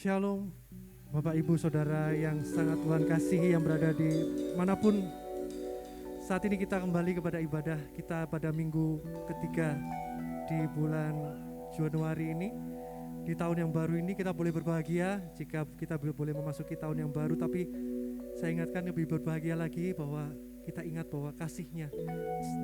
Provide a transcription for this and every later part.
Shalom, Bapak Ibu Saudara yang sangat Tuhan kasihi yang berada di manapun. Saat ini kita kembali kepada ibadah kita pada minggu ketiga di bulan Januari ini. Di tahun yang baru ini kita boleh berbahagia jika kita boleh memasuki tahun yang baru. Tapi saya ingatkan lebih berbahagia lagi bahwa kita ingat bahwa kasih-Nya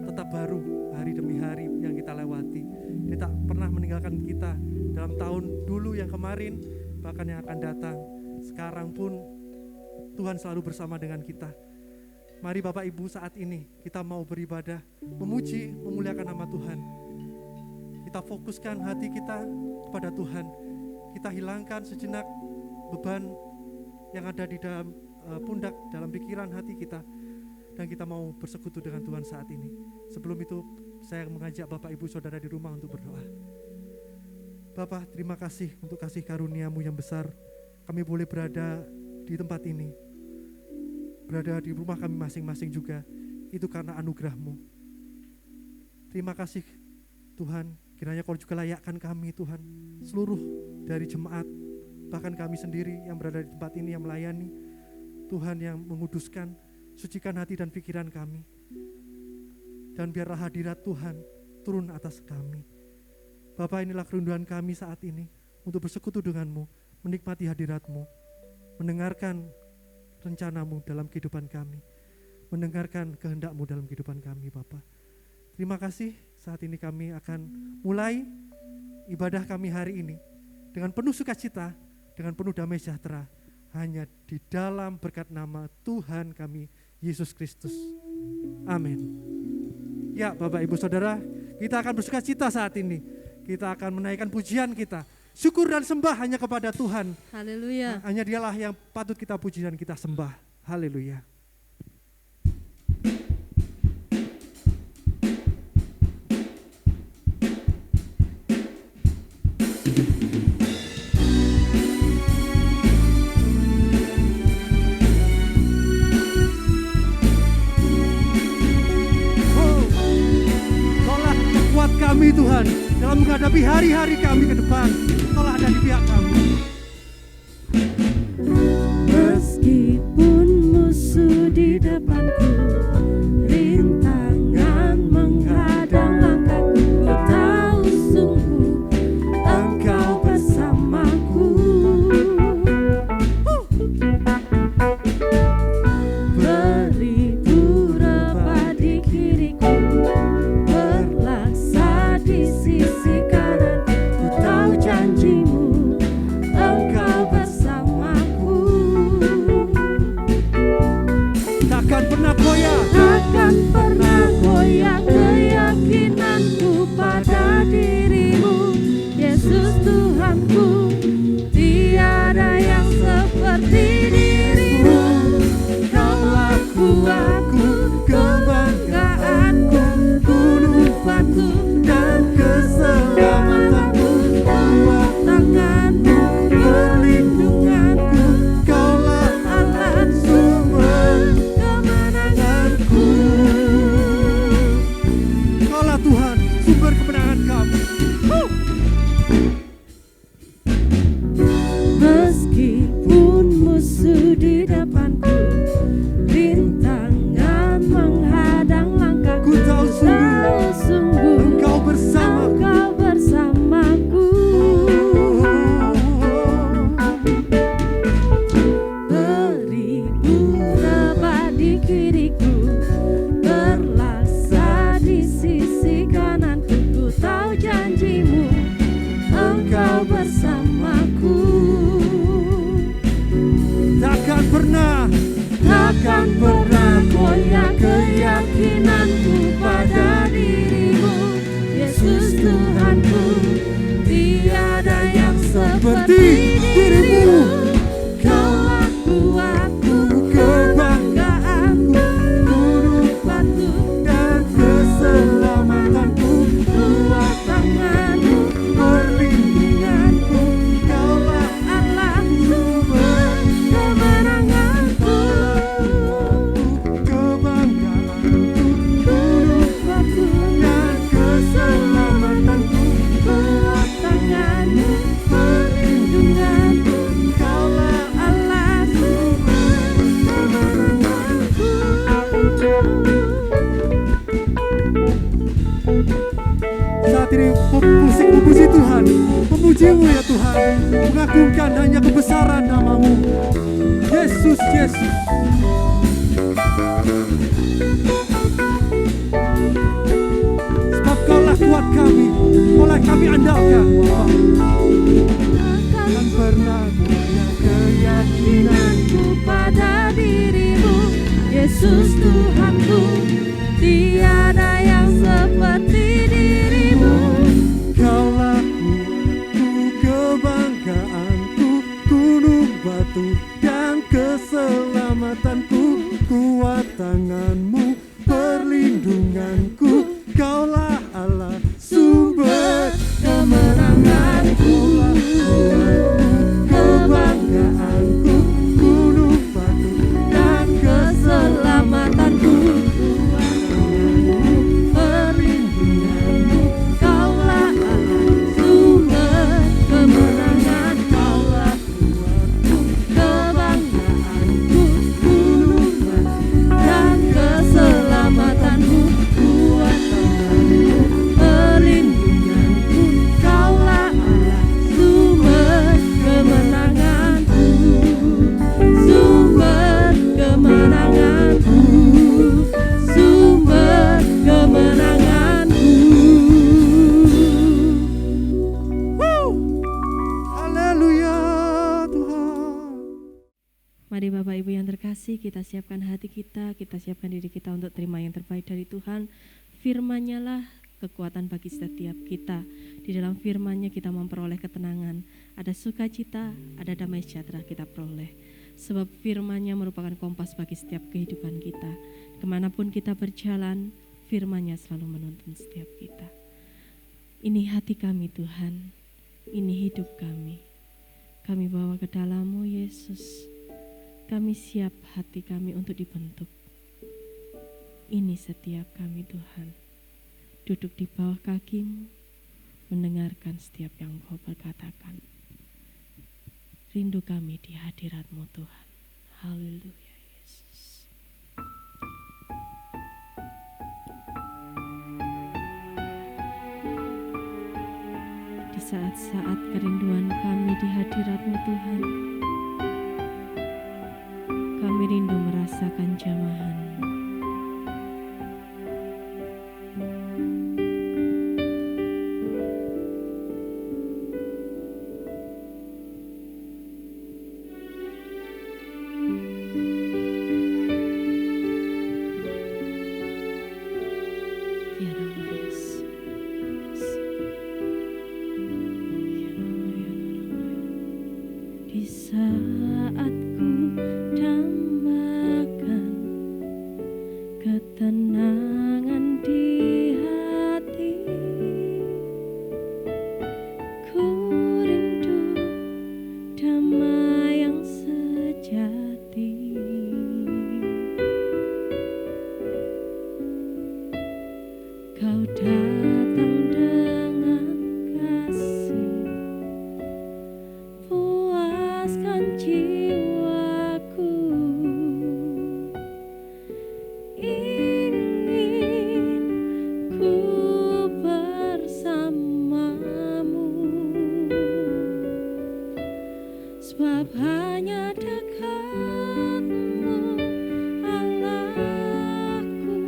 tetap baru hari demi hari yang kita lewati. Dia tak pernah meninggalkan kita dalam tahun dulu yang kemarin, bahkan yang akan datang. Sekarang pun Tuhan selalu bersama dengan kita. Mari Bapak Ibu saat ini kita mau beribadah, memuji, memuliakan nama Tuhan. Kita fokuskan hati kita kepada Tuhan. Kita hilangkan sejenak beban yang ada di dalam pundak, dalam pikiran hati kita. Dan kita mau bersekutu dengan Tuhan saat ini. Sebelum itu saya mengajak Bapak Ibu Saudara di rumah untuk berdoa. Bapa, terima kasih untuk kasih karunia-Mu yang besar. Kami boleh berada di tempat ini, berada di rumah kami masing-masing juga. Itu karena anugerah-Mu. Terima kasih Tuhan, kiranya Kau juga layakkan kami Tuhan, seluruh dari jemaat, bahkan kami sendiri yang berada di tempat ini yang melayani. Tuhan yang menguduskan, sucikan hati dan pikiran kami. Dan biarlah hadirat Tuhan turun atas kami. Bapa, inilah kerinduan kami saat ini untuk bersekutu dengan-Mu, menikmati hadirat-Mu, mendengarkan rencana-Mu dalam kehidupan kami, mendengarkan kehendak-Mu dalam kehidupan kami, Bapa. Terima kasih, saat ini kami akan mulai ibadah kami hari ini dengan penuh sukacita, dengan penuh damai sejahtera, hanya di dalam berkat nama Tuhan kami, Yesus Kristus. Amin. Ya, Bapak Ibu Saudara, kita akan bersukacita saat ini. Kita akan menaikkan pujian kita. Syukur dan sembah hanya kepada Tuhan. Haleluya. Hanya Dialah yang patut kita puji dan kita sembah. Haleluya. Kaulah kuat kami Tuhan dalam menghadapi hari-hari kami ke depan. Kaulah ada di pihak kami. Meskipun musuh di depanku, rintangan menghadang langkahku, ku tahu sungguh Engkau bersamaku. Beribu rebah di kiriku, berlaksa di sisi kanan, ku tahu janji-Mu Engkau bersamaku. Takkan pernah goyah. Takkan pernah goyah keyakinanku pada diri-Mu, Yesus Tuhanku. Tiada yang seperti diri-Mu. Kaulah kuatku, kebanggaanku, tunufanku dan keselamatanku. Kuat tangan-Mu, perlindunganku. Kaulah Allah sumber kemenanganku. Kaulah Tuhan, sumber kemenangan kami. Meskipun musuh di depanku, rintangan menghadang langkahku, Ku tahu sungguh Engkau bersamaku. Engkau bersamaku. Beribu rebah di kiriku, berlaksa di sisi kananku, ku ini memuji Tuhan, memuji-Mu ya Tuhan, mengagungkan hanya kebesaran nama-Mu. Yesus, Yesus. Sebab Kaulah kuat kami, Kaulah kami andalkan. Akan Pernah punya keyakinanku pada dirimu, Yesus Tuhanku, tiada yang seperti dirimu. Kaulah kuatku, kebanggaanku, gunung batu dan keselamatanku, kuat tangan-Mu, perlindunganku. Kaulah Allah, sumber kemenanganku, kebanggaanku, gunung batu dan keselamatanku, Perlindunganmu, Kaulah Allah, sumber kemenangan. Kaulah kuatku, kebanggaanku, gunung batu dan keselamatanku, kuat tanganmu, perlindunganku. Kaulah Allah, sumber kemenanganku, sumber kemenanganku, sumber kemenanganku. haleluya Tuhan. Mari Bapak Ibu yang terkasih, kita siapkan hati kita siapkan diri kita untuk terima yang terbaik dari Tuhan. Firman-Nya lah kekuatan bagi setiap kita. Di dalam firman-Nya kita memperoleh ketenangan. Ada sukacita, ada damai sejahtera kita peroleh. Sebab firman-Nya merupakan kompas bagi setiap kehidupan kita. Kemanapun kita berjalan, firman-Nya selalu menuntun setiap kita. Ini hati kami Tuhan, ini hidup kami. Kami bawa ke dalam-Mu Yesus. Kami siap hati kami untuk dibentuk. Ini setiap kami Tuhan. Duduk di bawah kaki-Mu, mendengarkan setiap yang Kau berkatakan. Rindu kami di hadirat-Mu Tuhan. Haleluya Yesus. Di saat-saat kerinduan kami di hadirat-Mu Tuhan, kami rindu merasakan jamahan. Ya nama Yesus. Ya nama. Di saat ku dambakan ketenangan di hati, ku rindu damai yang sejati. Kau datang dengan kasih, puaskan jiwaku. Ingin ku bersamamu, sebab hanya dekat-Mu Allahku,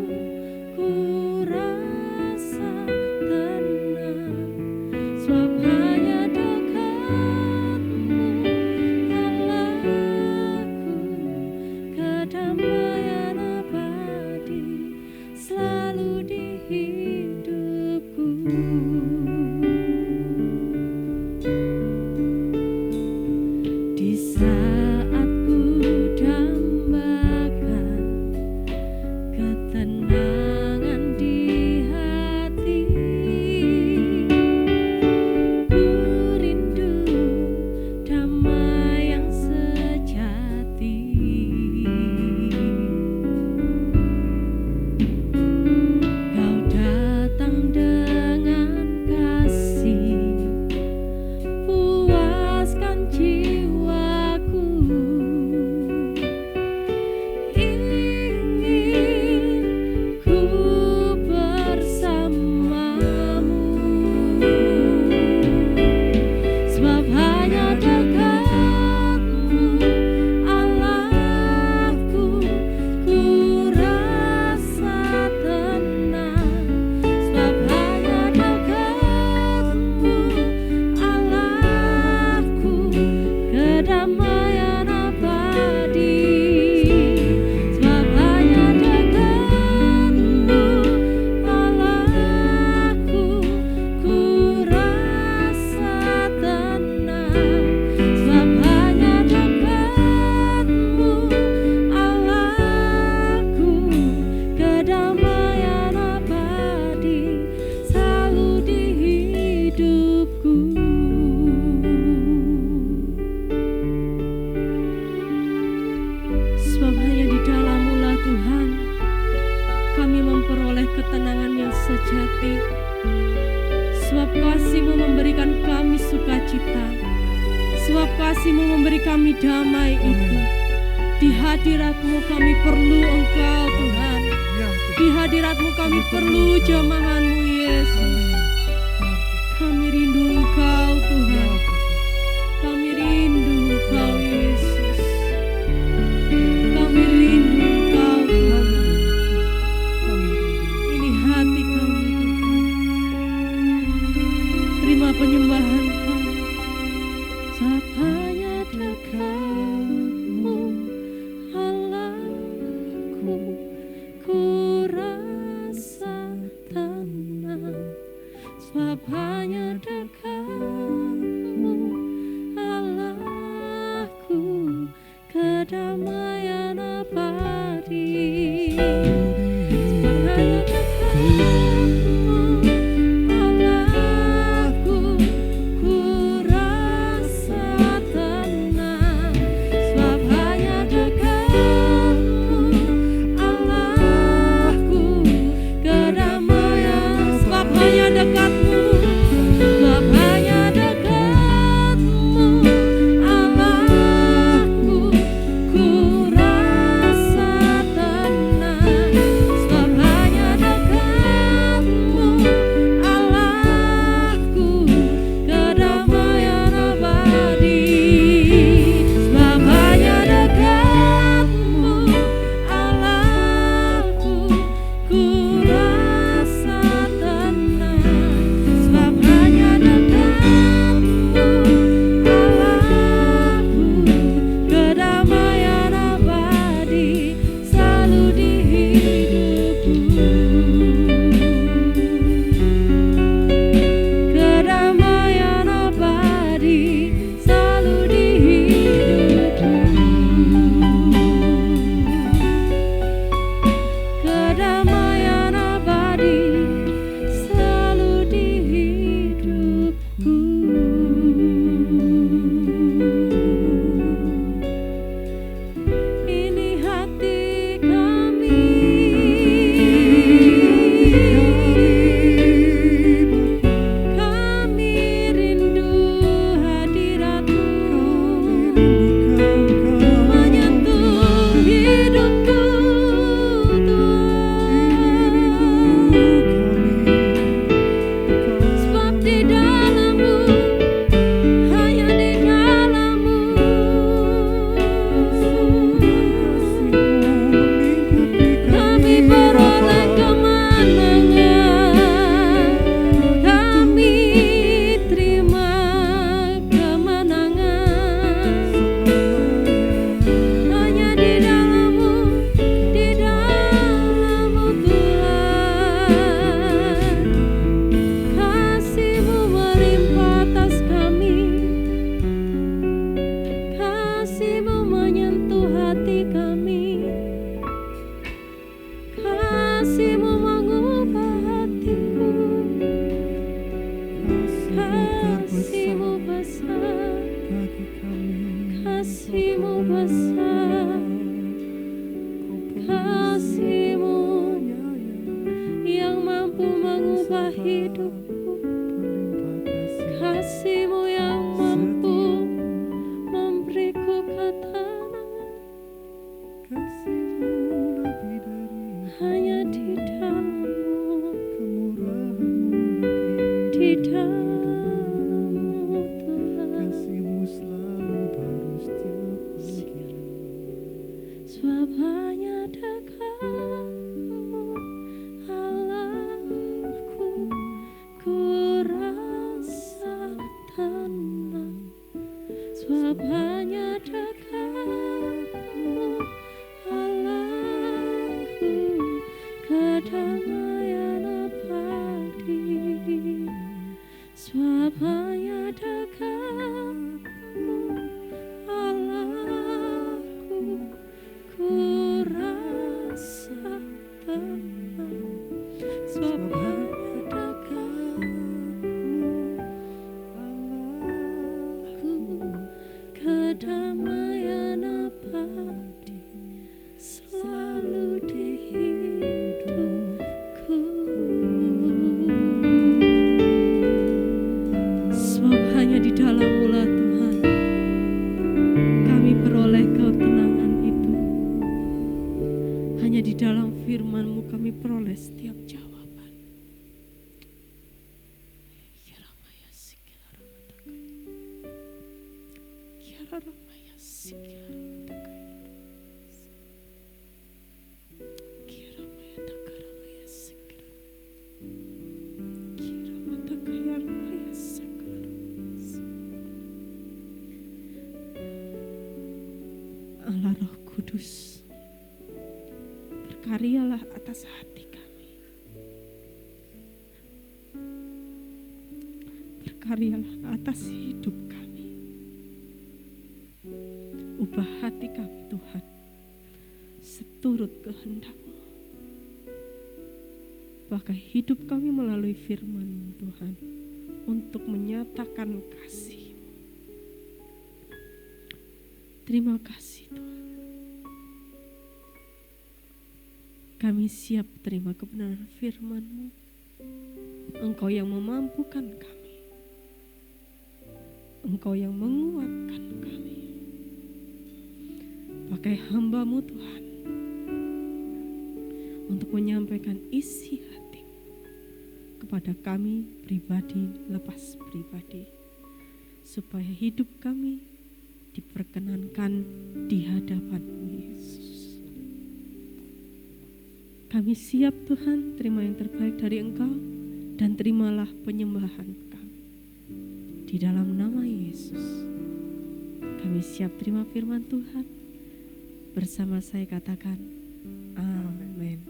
ku rasa tenang. Sebab hanya dekat-Mu Allahku, kedamaian abadi selalu di hidupku. Di saat ku dambakan ketenangan di hati, ku rindu damai yang sejati. Kau memperoleh ketenangan yang sejati. Sebab kasih-Mu memberikan kami sukacita, sebab kasih-Mu memberi kami damai itu. Di hadirat-Mu kami perlu Engkau Tuhan, di hadirat-Mu kami perlu jamahan-Mu Yesus. Kami rindu Engkau Tuhan, kami rindu Engkau Yesus, kami rindu Engkau Tuhan. Ini hati kami Tuhan, terima penyembahan kami. Sebab hanya dekat-Mu Allahku, ku rasa tenang. Sebab hanya dekat-Mu Allahku, kedamaian abadi. Sebab hanya dekat-Mu Allahku, ku rasa tenang. Sebab hanya dekat-Mu Allahku, kedamaian. Sebab hanya dekat-Mu, sebab hanya dekat-Mu Allahku, ku rasa tenang. Sebab hanya dekat-Mu Allahku, kedamaian abadi. Sebab hanya dekat-Mu Allahku, ku rasa tenang. Sebab hanya dekat-Mu Allahku, kedamaian abadi selalu di hidupku. Kedamaian abadi selalu di hidupku. Kedamaian abadi selalu di hidupku. Ini hati kami, kami rindu hadirat-Mu menyentuh hidupku Tuhan. Sebab di dalam-Mu, hanya di dalam-Mu, kami beroleh kemenangan. Kami terima kemenangan. Hanya di dalam-Mu, di dalam-Mu Tuhan. Kasih-Mu melimpah atas kami, kasih-Mu menyentuh hati kami, kasih-Mu mengubah hatiku. Kasih-Mu besar, kasih-Mu besar, kasih-Mu yang mampu mengubah hidupku. Kasih-Mu yang mampu memberiku ketenangan. Hanya di dalam-Mu, di dalam-Mu Tuhan. Sebab hanya dekat-Mu Allahku, ku rasa Allah Roh Kudus, berkaryalah atas hati kami. Berkaryalah atas hidup kami. Ubah hati kami Tuhan, seturut kehendak-Mu. Pakai hidup kami melalui firman-Mu Tuhan, untuk menyatakan kasih. Terima kasih Tuhan. Kami siap terima kebenaran firman-Mu. Engkau yang memampukan kami. Engkau yang menguatkan kami. Pakai hamba-Mu Tuhan, untuk menyampaikan isi hati kepada kami pribadi lepas pribadi, supaya hidup kami diperkenankan di hadapan-Mu Yesus. Kami siap Tuhan terima yang terbaik dari Engkau, dan terimalah penyembahan kami. Di dalam nama Yesus, kami siap terima firman Tuhan. Bersama saya katakan, amin.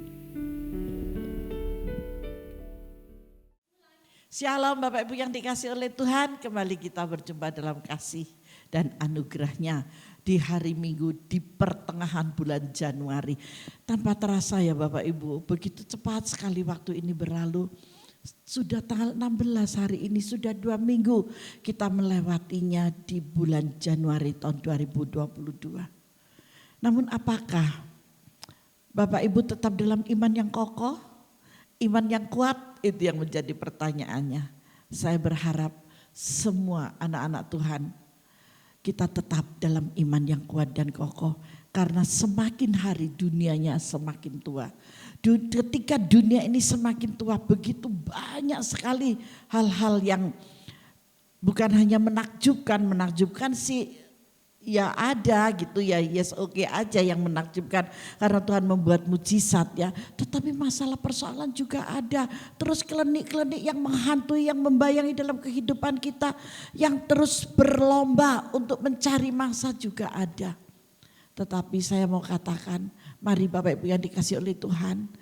Shalom Bapak Ibu yang dikasih oleh Tuhan, kembali kita berjumpa dalam kasih dan anugerahnya di hari Minggu di pertengahan bulan Januari. Tanpa terasa ya Bapak Ibu, begitu cepat sekali waktu ini berlalu. Sudah tanggal 16 hari ini, sudah 2 minggu kita melewatinya di bulan Januari tahun 2022. Namun apakah Bapak Ibu tetap dalam iman yang kokoh, iman yang kuat? Itu yang menjadi pertanyaannya. Saya berharap semua anak-anak Tuhan kita tetap dalam iman yang kuat dan kokoh. Karena semakin hari dunianya semakin tua. Ketika dunia ini semakin tua, begitu banyak sekali hal-hal yang bukan hanya menakjubkan sih. Ya ada gitu ya, yes oke aja yang menakjubkan karena Tuhan membuat mujizat ya. Tetapi masalah persoalan juga ada. Terus klinik-klinik yang menghantui, yang membayangi dalam kehidupan kita. Yang terus berlomba untuk mencari mangsa juga ada. Tetapi saya mau katakan, mari Bapak Ibu yang dikasih oleh Tuhan.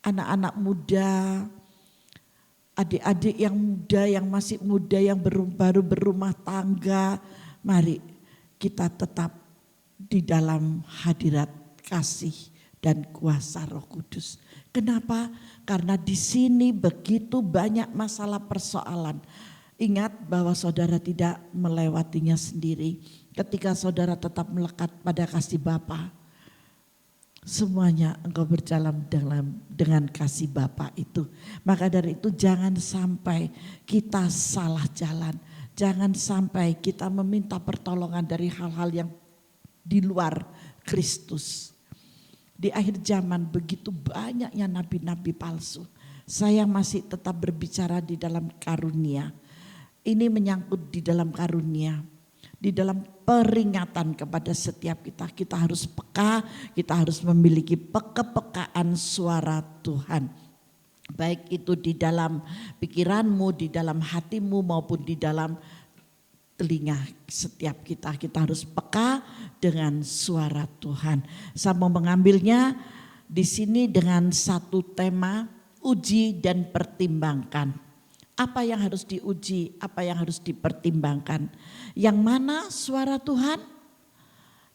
Anak-anak muda, adik-adik yang muda, yang masih muda, yang baru berumah tangga. Mari kita tetap di dalam hadirat kasih dan kuasa Roh Kudus. Kenapa? Karena di sini begitu banyak masalah persoalan. Ingat bahwa saudara tidak melewatinya sendiri. Ketika saudara tetap melekat pada kasih Bapa, semuanya engkau berjalan dengan kasih Bapa itu. Maka dari itu jangan sampai kita salah jalan. Jangan sampai kita meminta pertolongan dari hal-hal yang di luar Kristus. Di akhir zaman begitu banyaknya nabi-nabi palsu. Saya masih tetap berbicara di dalam karunia. Ini menyangkut di dalam karunia. Di dalam peringatan kepada setiap kita. Kita harus peka, kita harus memiliki kepekaan suara Tuhan. Baik itu di dalam pikiranmu, di dalam hatimu maupun di dalam telinga setiap kita. Kita harus peka dengan suara Tuhan. Saya mau mengambilnya di sini dengan satu tema, uji dan pertimbangkan. Apa yang harus diuji, apa yang harus dipertimbangkan. Yang mana suara Tuhan,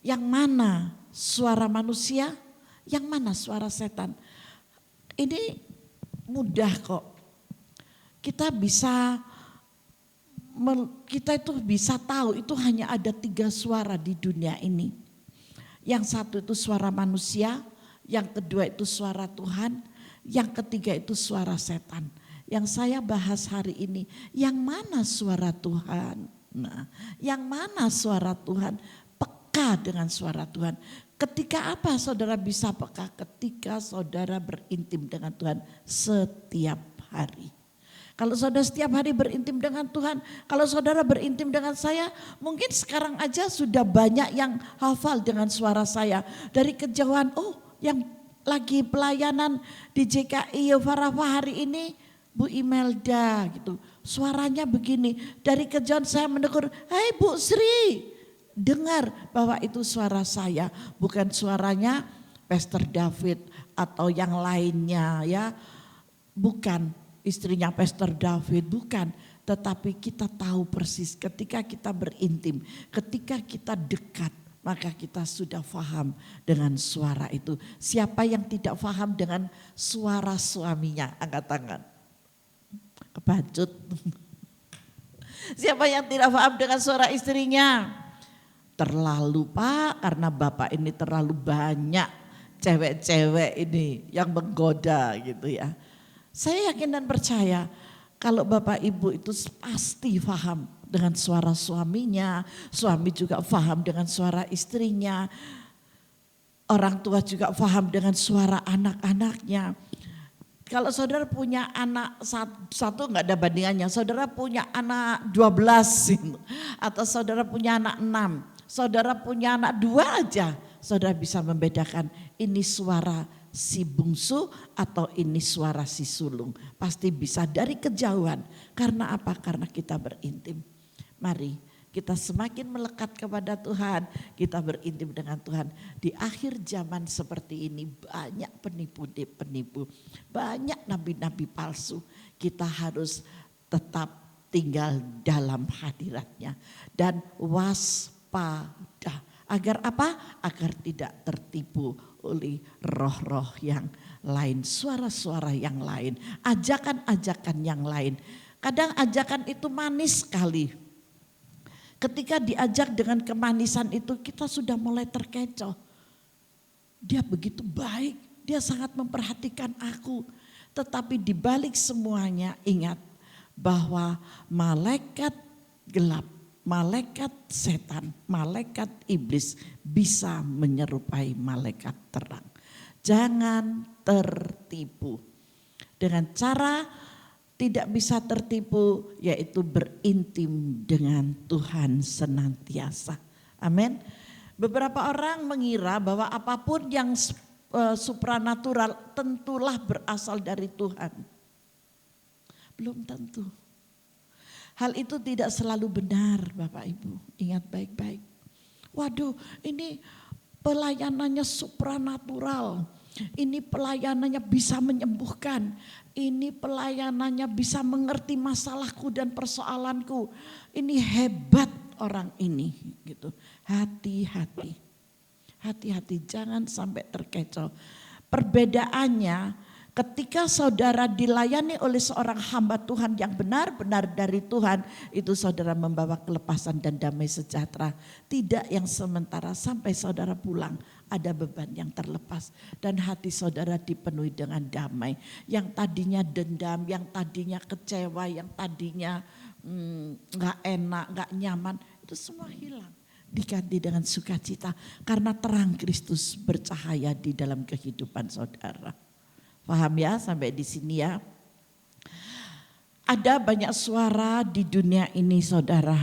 yang mana suara manusia, yang mana suara setan. Ini mudah kok. Kita itu bisa tahu itu hanya ada 3 suara di dunia ini. Yang satu itu suara manusia, yang kedua itu suara Tuhan, yang ketiga itu suara setan. Yang saya bahas hari ini, yang mana suara Tuhan? Nah, yang mana suara Tuhan? Peka dengan suara Tuhan. Ketika apa saudara bisa peka? Ketika saudara berintim dengan Tuhan setiap hari. Kalau saudara setiap hari berintim dengan Tuhan, kalau saudara berintim dengan saya, mungkin sekarang aja sudah banyak yang hafal dengan suara saya. Dari kejauhan, oh yang lagi pelayanan di JKI Yovarafa hari ini, Bu Imelda gitu. Suaranya begini, dari kejauhan saya menegur, "Hai Bu Sri," dengar bahwa itu suara saya, bukan suaranya Pastor David atau yang lainnya ya. Bukan istrinya Pastor David, bukan. Tetapi kita tahu persis ketika kita berintim, ketika kita dekat, maka kita sudah paham dengan suara itu. Siapa yang tidak paham dengan suara suaminya? Angkat tangan. Kebacut. Siapa yang tidak paham dengan suara istrinya? Terlalu Pak, karena Bapak ini terlalu banyak cewek-cewek ini yang menggoda gitu ya. Saya yakin dan percaya kalau Bapak Ibu itu pasti paham dengan suara suaminya, suami juga paham dengan suara istrinya, orang tua juga paham dengan suara anak-anaknya. Kalau saudara punya anak satu nggak ada bandingannya, saudara punya anak 12 gitu, atau saudara punya anak 6, saudara punya anak 2 aja, saudara bisa membedakan ini suara si bungsu atau ini suara si sulung. Pasti bisa dari kejauhan. Karena apa? Karena kita berintim. Mari kita semakin melekat kepada Tuhan, kita berintim dengan Tuhan. Di akhir zaman seperti ini banyak penipu, banyak nabi-nabi palsu. Kita harus tetap tinggal dalam hadiratnya dan waspada. Agar apa? Agar tidak tertipu oleh roh-roh yang lain, suara-suara yang lain, ajakan-ajakan yang lain. Kadang ajakan itu manis sekali. Ketika diajak dengan kemanisan itu kita sudah mulai terkecoh. Dia begitu baik, dia sangat memperhatikan aku. Tetapi di balik semuanya ingat bahwa malaikat gelap, malaikat setan, malaikat iblis bisa menyerupai malaikat terang. Jangan tertipu. Dengan cara tidak bisa tertipu yaitu berintim dengan Tuhan senantiasa. Amin. Beberapa orang mengira bahwa apapun yang supranatural tentulah berasal dari Tuhan. Belum tentu. Hal itu tidak selalu benar Bapak Ibu, ingat baik-baik. Waduh ini pelayanannya supranatural, ini pelayanannya bisa menyembuhkan, ini pelayanannya bisa mengerti masalahku dan persoalanku. Ini hebat orang ini gitu. Hati-hati, hati-hati jangan sampai terkecoh. Perbedaannya ketika saudara dilayani oleh seorang hamba Tuhan yang benar-benar dari Tuhan, itu saudara membawa kelepasan dan damai sejahtera. Tidak yang sementara sampai saudara pulang ada beban yang terlepas dan hati saudara dipenuhi dengan damai. Yang tadinya dendam, yang tadinya kecewa, yang tadinya gak enak, gak nyaman, itu semua hilang. Diganti dengan sukacita karena terang Kristus bercahaya di dalam kehidupan saudara. Paham ya sampai di sini ya. Ada banyak suara di dunia ini saudara.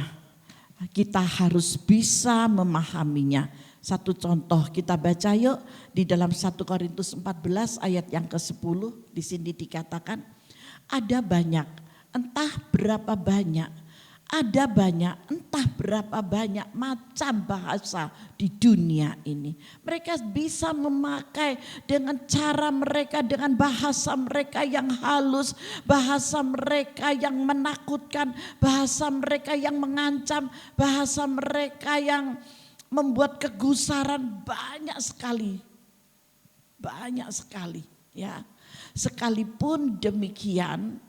Kita harus bisa memahaminya. Satu contoh kita baca yuk di dalam 1 Korintus 14 ayat yang ke-10. Di sini dikatakan ada banyak, entah berapa banyak. Ada banyak, entah berapa banyak macam bahasa di dunia ini. Mereka bisa memakai dengan cara mereka, dengan bahasa mereka yang halus, bahasa mereka yang menakutkan, bahasa mereka yang mengancam, bahasa mereka yang membuat kegusaran banyak sekali. Banyak sekali ya. Sekalipun demikian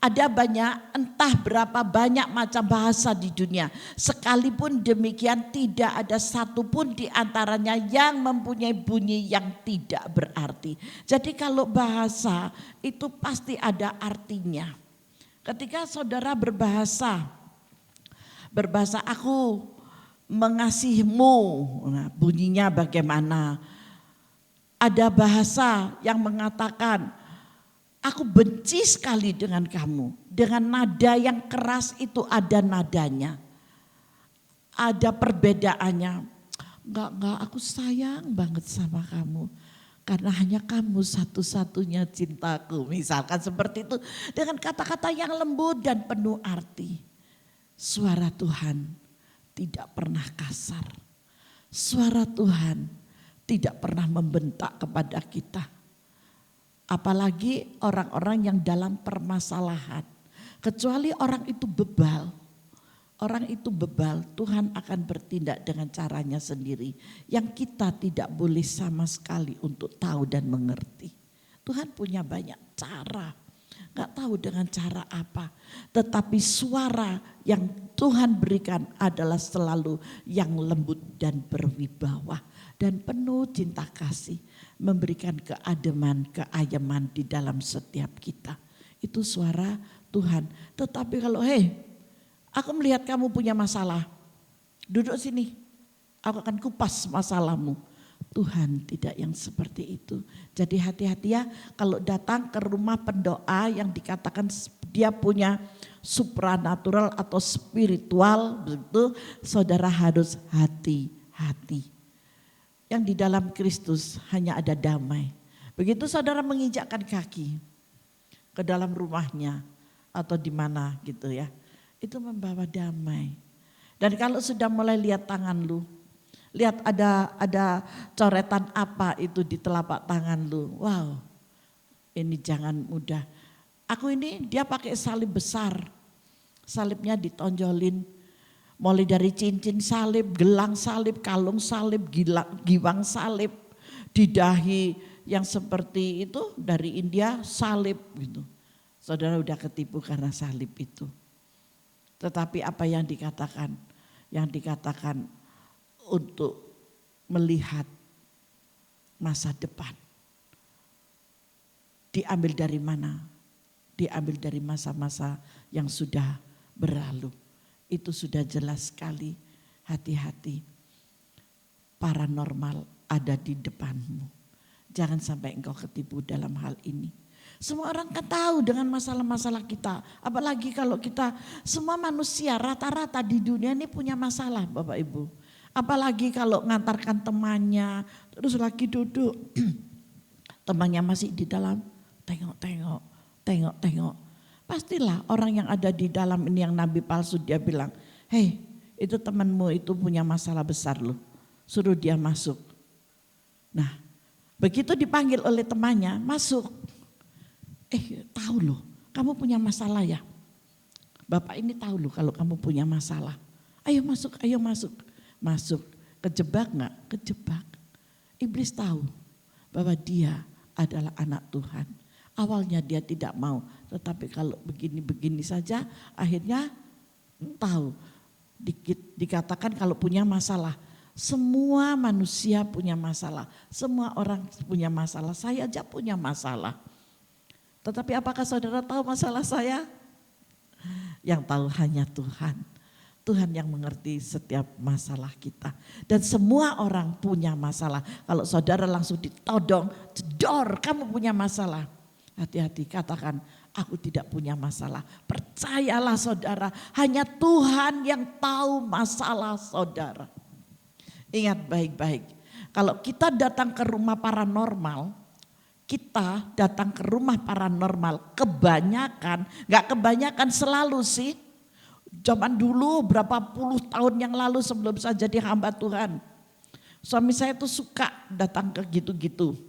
ada banyak, entah berapa banyak macam bahasa di dunia. Sekalipun demikian tidak ada satupun di antaranya yang mempunyai bunyi yang tidak berarti. Jadi kalau bahasa itu pasti ada artinya. Ketika saudara berbahasa aku mengasihimu, nah bunyinya bagaimana? Ada bahasa yang mengatakan Aku benci sekali dengan kamu. Dengan nada yang keras itu ada nadanya. Ada perbedaannya. Enggak, aku sayang banget sama kamu. Karena hanya kamu satu-satunya cintaku. Misalkan seperti itu. Dengan kata-kata yang lembut dan penuh arti. Suara Tuhan tidak pernah kasar. Suara Tuhan tidak pernah membentak kepada kita. Apalagi orang-orang yang dalam permasalahan. Kecuali orang itu bebal. Orang itu bebal, Tuhan akan bertindak dengan caranya sendiri. Yang kita tidak boleh sama sekali untuk tahu dan mengerti. Tuhan punya banyak cara. Gak tahu dengan cara apa. Tetapi suara yang Tuhan berikan adalah selalu yang lembut dan berwibawa. Dan penuh cinta kasih. Memberikan keademan, keayaman di dalam setiap kita. Itu suara Tuhan. Tetapi kalau aku melihat kamu punya masalah. Duduk sini. Aku akan kupas masalahmu. Tuhan tidak yang seperti itu. Jadi hati-hati ya kalau datang ke rumah pendoa yang dikatakan dia punya supranatural atau spiritual. Begitu saudara harus hati-hati. Yang di dalam Kristus hanya ada damai. Begitu saudara menginjakkan kaki ke dalam rumahnya atau di mana gitu ya. Itu membawa damai. Dan kalau sudah mulai lihat tangan lu, lihat ada coretan apa itu di telapak tangan lu. Wow, ini jangan mudah. Aku ini dia pakai salib besar. Salibnya ditonjolin. Mulai dari cincin salib, gelang salib, kalung salib, giwang salib. Di dahi yang seperti itu dari India salib gitu. Saudara udah ketipu karena salib itu. Tetapi apa yang dikatakan? Yang dikatakan untuk melihat masa depan. Diambil dari mana? Diambil dari masa-masa yang sudah berlalu. Itu sudah jelas sekali. Hati-hati. Paranormal ada di depanmu. Jangan sampai engkau ketipu dalam hal ini. Semua orang kan tahu dengan masalah-masalah kita. Apalagi kalau kita semua manusia rata-rata di dunia ini punya masalah Bapak Ibu. Apalagi kalau ngantarkan temannya terus lagi duduk. Temannya masih di dalam tengok. Pastilah orang yang ada di dalam ini yang nabi palsu dia bilang, hei itu temanmu itu punya masalah besar loh. Suruh dia masuk. Nah begitu dipanggil oleh temannya masuk. Tahu loh kamu punya masalah ya. Bapak ini tahu loh kalau kamu punya masalah. Ayo masuk. Masuk. Kejebak gak? Kejebak. Iblis tahu bahwa dia adalah anak Tuhan. Awalnya dia tidak mau, tetapi kalau begini-begini saja akhirnya tahu. Dikatakan kalau punya masalah, semua manusia punya masalah, semua orang punya masalah, saya aja punya masalah. Tetapi apakah saudara tahu masalah saya? Yang tahu hanya Tuhan. Tuhan yang mengerti setiap masalah kita. Dan semua orang punya masalah. Kalau saudara langsung ditodong, jedor kamu punya masalah. Hati-hati katakan aku tidak punya masalah. Percayalah saudara, hanya Tuhan yang tahu masalah saudara. Ingat baik-baik, kalau kita datang ke rumah paranormal, gak kebanyakan selalu sih. Zaman dulu berapa puluh tahun yang lalu sebelum saya jadi hamba Tuhan. Suami saya tuh suka datang ke gitu-gitu.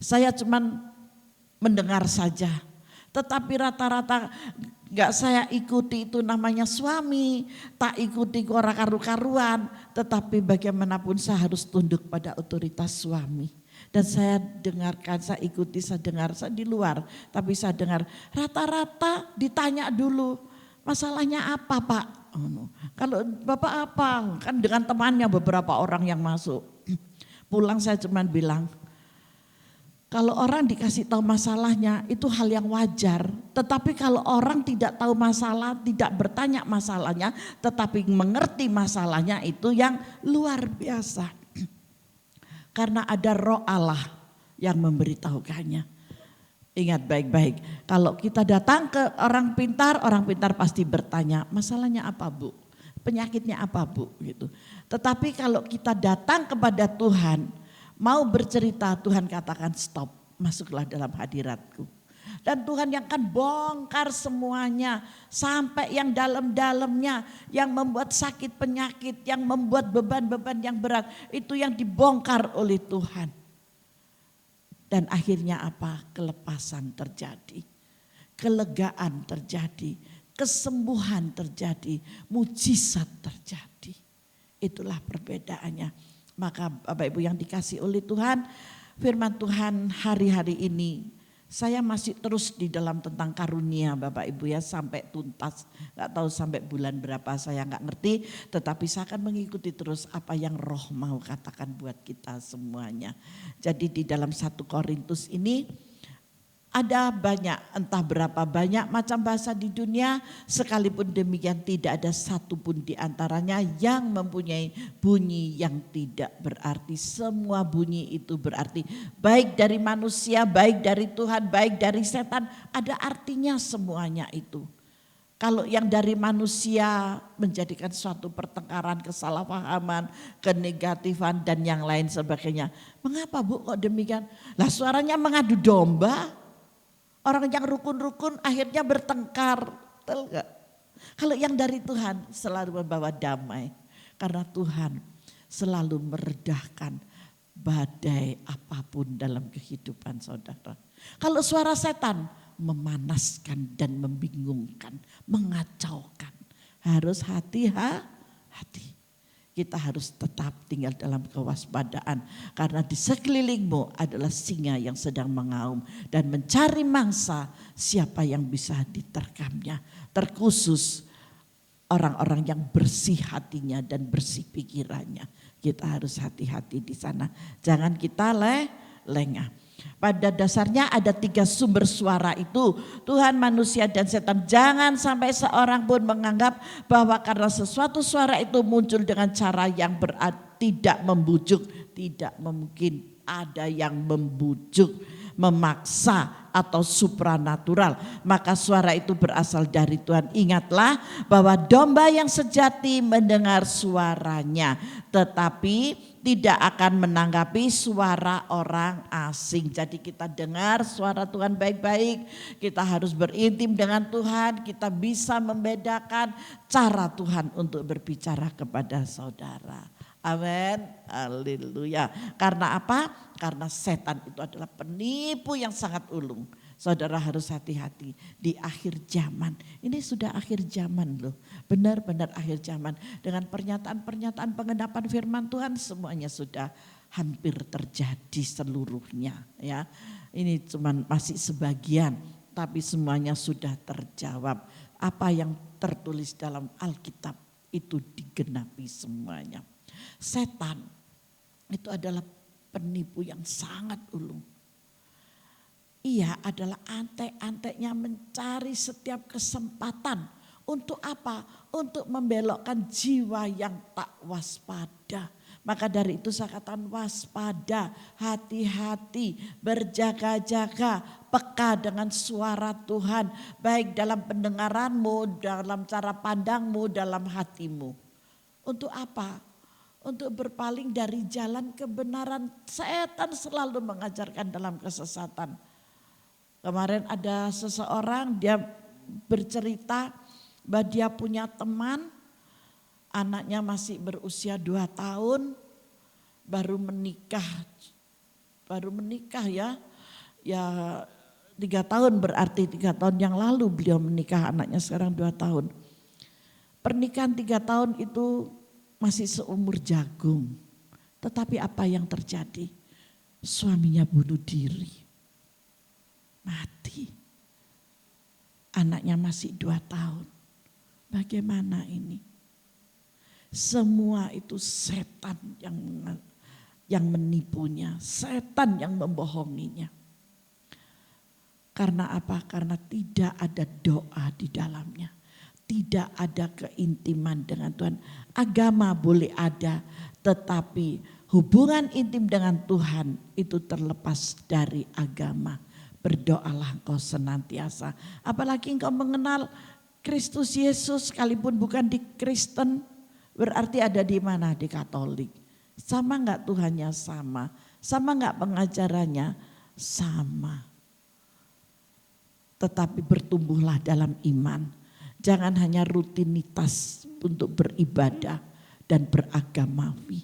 Saya cuman mendengar saja. Tetapi rata-rata gak saya ikuti itu namanya suami. Tak ikuti orang karu-karuan. Tetapi bagaimanapun saya harus tunduk pada otoritas suami. Dan saya dengarkan, saya ikuti, saya dengar, saya di luar. Tapi saya dengar rata-rata ditanya dulu. Masalahnya apa Pak? Kalau Bapak apa? Kan dengan temannya beberapa orang yang masuk. Pulang saya cuma bilang, kalau orang dikasih tahu masalahnya itu hal yang wajar. Tetapi kalau orang tidak tahu masalah, tidak bertanya masalahnya, tetapi mengerti masalahnya itu yang luar biasa. Karena ada roh Allah yang memberitahukannya. Ingat baik-baik, kalau kita datang ke orang pintar pasti bertanya, masalahnya apa Bu? Penyakitnya apa Bu? Gitu. Tetapi kalau kita datang kepada Tuhan, mau bercerita, Tuhan katakan stop, masuklah dalam hadiratku. Dan Tuhan yang akan bongkar semuanya, sampai yang dalam-dalamnya, yang membuat sakit penyakit, yang membuat beban-beban yang berat, itu yang dibongkar oleh Tuhan. Dan akhirnya apa? Kelepasan terjadi, kelegaan terjadi, kesembuhan terjadi, mujizat terjadi. Itulah perbedaannya. Maka Bapak Ibu yang dikasih oleh Tuhan, firman Tuhan hari-hari ini saya masih terus di dalam tentang karunia Bapak Ibu ya sampai tuntas. Gak tahu sampai bulan berapa saya gak ngerti. Tetapi saya akan mengikuti terus apa yang Roh mau katakan buat kita semuanya. Jadi di dalam 1 Korintus ini ada banyak, entah berapa banyak macam bahasa di dunia. Sekalipun demikian tidak ada satupun di antaranya yang mempunyai bunyi yang tidak berarti. Semua bunyi itu berarti. Baik dari manusia, baik dari Tuhan, baik dari setan. Ada artinya semuanya itu. Kalau yang dari manusia menjadikan suatu pertengkaran, kesalahpahaman, kenegatifan dan yang lain sebagainya. Mengapa Bu kok demikian? Lah suaranya mengadu domba. Orang yang rukun-rukun akhirnya bertengkar. Betul gak? Kalau yang dari Tuhan selalu membawa damai. Karena Tuhan selalu meredahkan badai apapun dalam kehidupan saudara. Kalau suara setan memanaskan dan membingungkan, mengacaukan. Harus hati-hati. Kita harus tetap tinggal dalam kewaspadaan. Karena di sekelilingmu adalah singa yang sedang mengaum. Dan mencari mangsa siapa yang bisa diterkamnya. Terkhusus orang-orang yang bersih hatinya dan bersih pikirannya. Kita harus hati-hati di sana. Jangan kita lengah. Pada dasarnya ada 3 sumber suara itu. Tuhan, manusia dan setan. Jangan sampai seorang pun menganggap bahwa karena sesuatu suara itu muncul dengan cara yang tidak membujuk. Tidak mungkin ada yang membujuk, memaksa atau supranatural. Maka suara itu berasal dari Tuhan. Ingatlah bahwa domba yang sejati mendengar suaranya. Tetapi tidak akan menanggapi suara orang asing. Jadi kita dengar suara Tuhan baik-baik. Kita harus berintim dengan Tuhan. Kita bisa membedakan cara Tuhan untuk berbicara kepada saudara. Amin. Haleluya. Karena apa? Karena setan itu adalah penipu yang sangat ulung. Saudara harus hati-hati di akhir zaman. Ini sudah akhir zaman loh. Benar-benar akhir zaman. Dengan pernyataan-pernyataan pengendapan firman Tuhan semuanya sudah hampir terjadi seluruhnya. Ya, ini cuman masih sebagian. Tapi semuanya sudah terjawab. Apa yang tertulis dalam Alkitab itu digenapi semuanya. Setan itu adalah penipu yang sangat ulung. Ia adalah antek-anteknya mencari setiap kesempatan. Untuk apa? Untuk membelokkan jiwa yang tak waspada. Maka dari itu saya katakan waspada, hati-hati, berjaga-jaga, peka dengan suara Tuhan. Baik dalam pendengaranmu, dalam cara pandangmu, dalam hatimu. Untuk apa? Untuk berpaling dari jalan kebenaran. Setan selalu mengajarkan dalam kesesatan. Kemarin ada seseorang dia bercerita bahwa dia punya teman, anaknya masih berusia 2 tahun, baru menikah ya 3 tahun berarti 3 tahun yang lalu beliau menikah, anaknya sekarang 2 tahun. Pernikahan 3 tahun itu masih seumur jagung, tetapi apa yang terjadi? Suaminya bunuh diri. Mati. Anaknya masih 2 tahun. Bagaimana ini? Semua itu setan yang menipunya. Setan yang membohonginya. Karena apa? Karena tidak ada doa di dalamnya. Tidak ada keintiman dengan Tuhan. Agama boleh ada, tetapi hubungan intim dengan Tuhan itu terlepas dari agama. berdoalah engkau senantiasa. Apalagi engkau mengenal Kristus Yesus sekalipun bukan di Kristen, berarti ada di mana? Di Katolik. Sama enggak Tuhannya? Sama. Sama enggak pengajarannya? Sama. Tetapi bertumbuhlah dalam iman. Jangan hanya rutinitas untuk beribadah dan beragamawi.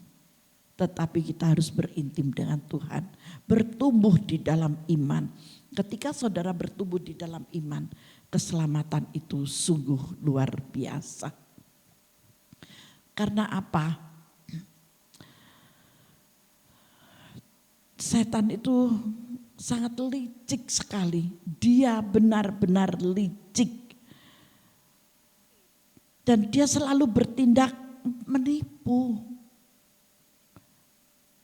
Tetapi kita harus berintim dengan Tuhan. Bertumbuh di dalam iman. Ketika saudara bertumbuh di dalam iman, keselamatan itu sungguh luar biasa. Karena apa? Setan itu sangat licik sekali. Dia benar-benar licik. Dan dia selalu bertindak menipu.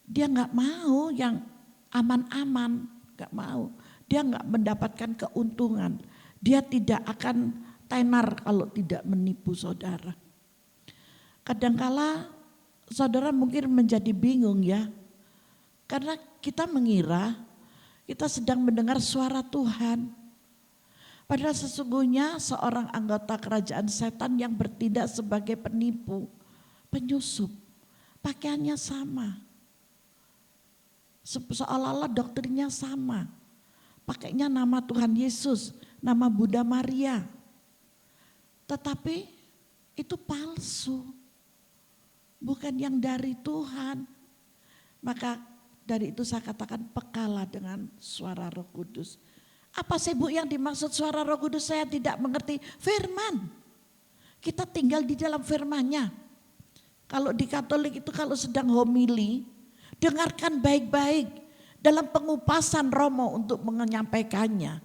Dia nggak mau yang aman-aman, nggak mau. Dia nggak mendapatkan keuntungan. Dia tidak akan tenar kalau tidak menipu saudara. Kadangkala saudara mungkin menjadi bingung ya. Karena kita mengira kita sedang mendengar suara Tuhan. Padahal sesungguhnya seorang anggota kerajaan setan yang bertindak sebagai penipu, penyusup, pakaiannya sama. Seolah-olah doktrinnya sama. Pakainya nama Tuhan Yesus, nama Bunda Maria. Tetapi itu palsu. Bukan yang dari Tuhan. Maka dari itu saya katakan pekalah dengan suara Roh Kudus. Apa sih Bu yang dimaksud suara Roh Kudus? Saya tidak mengerti. Firman. Kita tinggal di dalam firman-Nya. Kalau di Katolik itu kalau sedang homili, dengarkan baik-baik dalam pengupasan Romo untuk menyampaikannya.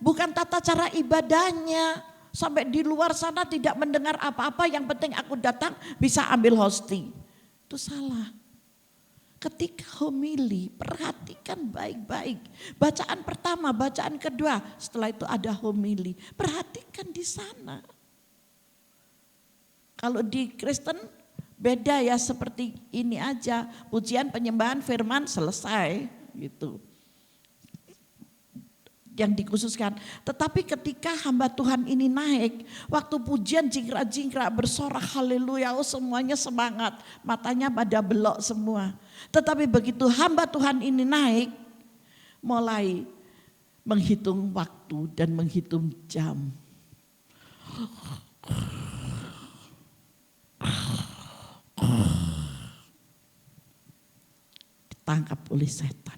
Bukan tata cara ibadahnya. Sampai di luar sana tidak mendengar apa-apa, yang penting aku datang bisa ambil hosting. Itu salah. Ketika homili, perhatikan baik-baik. Bacaan pertama, bacaan kedua, setelah itu ada homili. Perhatikan di sana. Kalau di Kristen beda ya, seperti ini aja. Pujian, penyembahan, firman, selesai gitu. Yang dikhususkan. Tetapi ketika hamba Tuhan ini naik, waktu pujian jingkrak-jingkrak bersorak haleluya, oh semuanya semangat, matanya pada belok semua. Tetapi begitu hamba Tuhan ini naik, mulai menghitung waktu dan menghitung jam. Ditangkap oleh setan.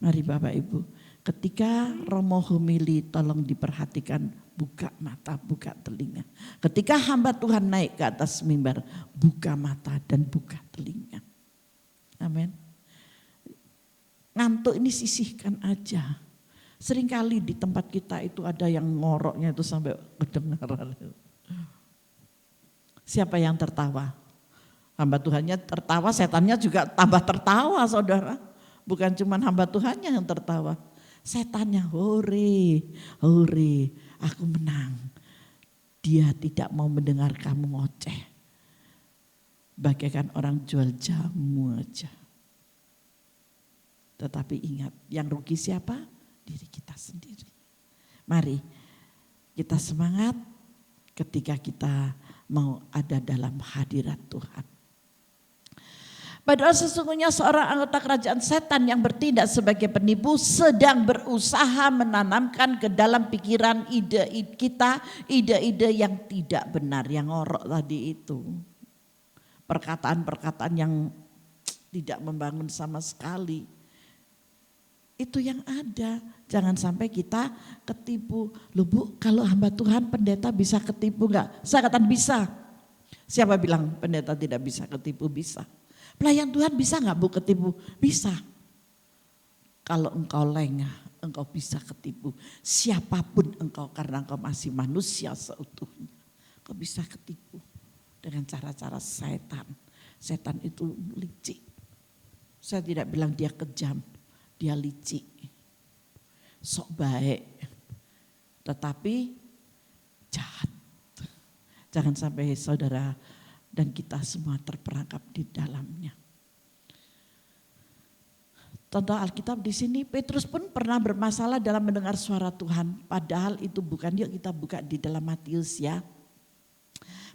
Mari Bapak Ibu, ketika Romo homili tolong diperhatikan, buka mata, buka telinga. Ketika hamba Tuhan naik ke atas mimbar, buka mata dan buka telinga. Amin. Ngantuk ini sisihkan aja. Seringkali di tempat kita itu ada yang ngoroknya itu sampai kedengaran. Siapa yang tertawa? Hamba Tuhannya tertawa, setannya juga tambah tertawa saudara. Bukan cuma hamba Tuhannya yang tertawa. Setannya hore, hore, aku menang. Dia tidak mau mendengar kamu ngoceh. Bagaikan orang jual jamu aja. Tetapi ingat, yang rugi siapa? Diri kita sendiri. Mari kita semangat ketika kita mau ada dalam hadirat Tuhan. Padahal sesungguhnya seorang anggota kerajaan setan yang bertindak sebagai penipu sedang berusaha menanamkan ke dalam pikiran ide kita, ide-ide yang tidak benar, yang ngorok tadi itu. Perkataan-perkataan yang tidak membangun sama sekali. Itu yang ada, jangan sampai kita ketipu. Loh Bu, kalau hamba Tuhan pendeta bisa ketipu enggak? Saya katakan bisa. Siapa bilang pendeta tidak bisa ketipu? Bisa. Pelayan Tuhan bisa enggak Bu ketipu? Bisa. Kalau engkau lengah, engkau bisa ketipu. Siapapun engkau karena engkau masih manusia seutuhnya. Engkau bisa ketipu dengan cara-cara setan. Setan itu licik. Saya tidak bilang dia kejam, dia licik. Sok baik, tetapi jahat. Jangan sampai saudara dan kita semua terperangkap di dalamnya. Contoh Alkitab di sini, Petrus pun pernah bermasalah dalam mendengar suara Tuhan. Padahal itu bukan, yuk kita buka di dalam Matius ya.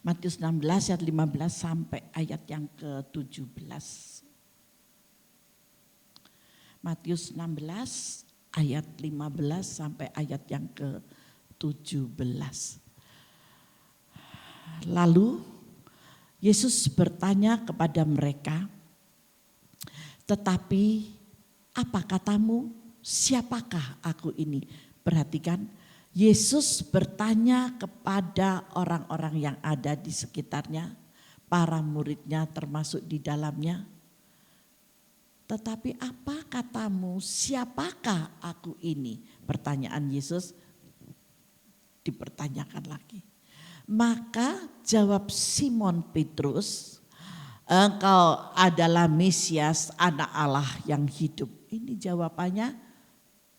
Matius 16 ayat 15 sampai ayat yang ke-17. Matius 16 ayat 15 sampai ayat yang ke-17. Lalu Yesus bertanya kepada mereka, tetapi apa katamu, siapakah aku ini? Perhatikan, Yesus bertanya kepada orang-orang yang ada di sekitarnya, para muridnya termasuk di dalamnya. Tetapi apa katamu, siapakah aku ini? Pertanyaan Yesus dipertanyakan lagi. Maka jawab Simon Petrus, engkau adalah Mesias, anak Allah yang hidup. Ini jawabannya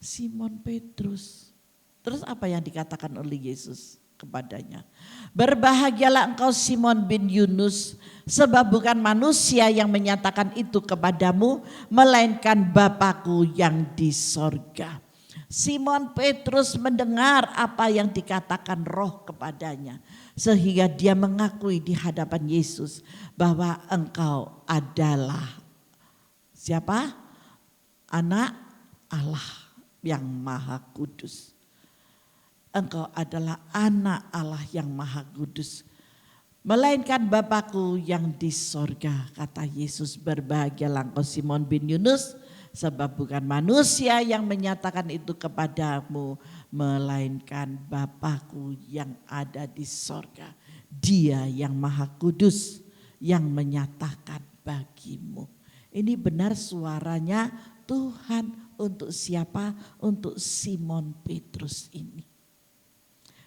Simon Petrus. Terus apa yang dikatakan oleh Yesus kepadanya? Berbahagialah engkau Simon bin Yunus, sebab bukan manusia yang menyatakan itu kepadamu, melainkan Bapa-Ku yang di sorga. Simon Petrus mendengar apa yang dikatakan Roh kepadanya, sehingga dia mengakui di hadapan Yesus bahwa engkau adalah siapa? Anak Allah yang Maha Kudus. Engkau adalah anak Allah yang Maha Kudus, melainkan Bapa-Ku yang di sorga. Kata Yesus, berbahagialah engkau Simon bin Yunus, sebab bukan manusia yang menyatakan itu kepadamu, melainkan Bapa-Ku yang ada di sorga. Dia yang Maha Kudus yang menyatakan bagimu. Ini benar suaranya Tuhan untuk siapa? Untuk Simon Petrus ini.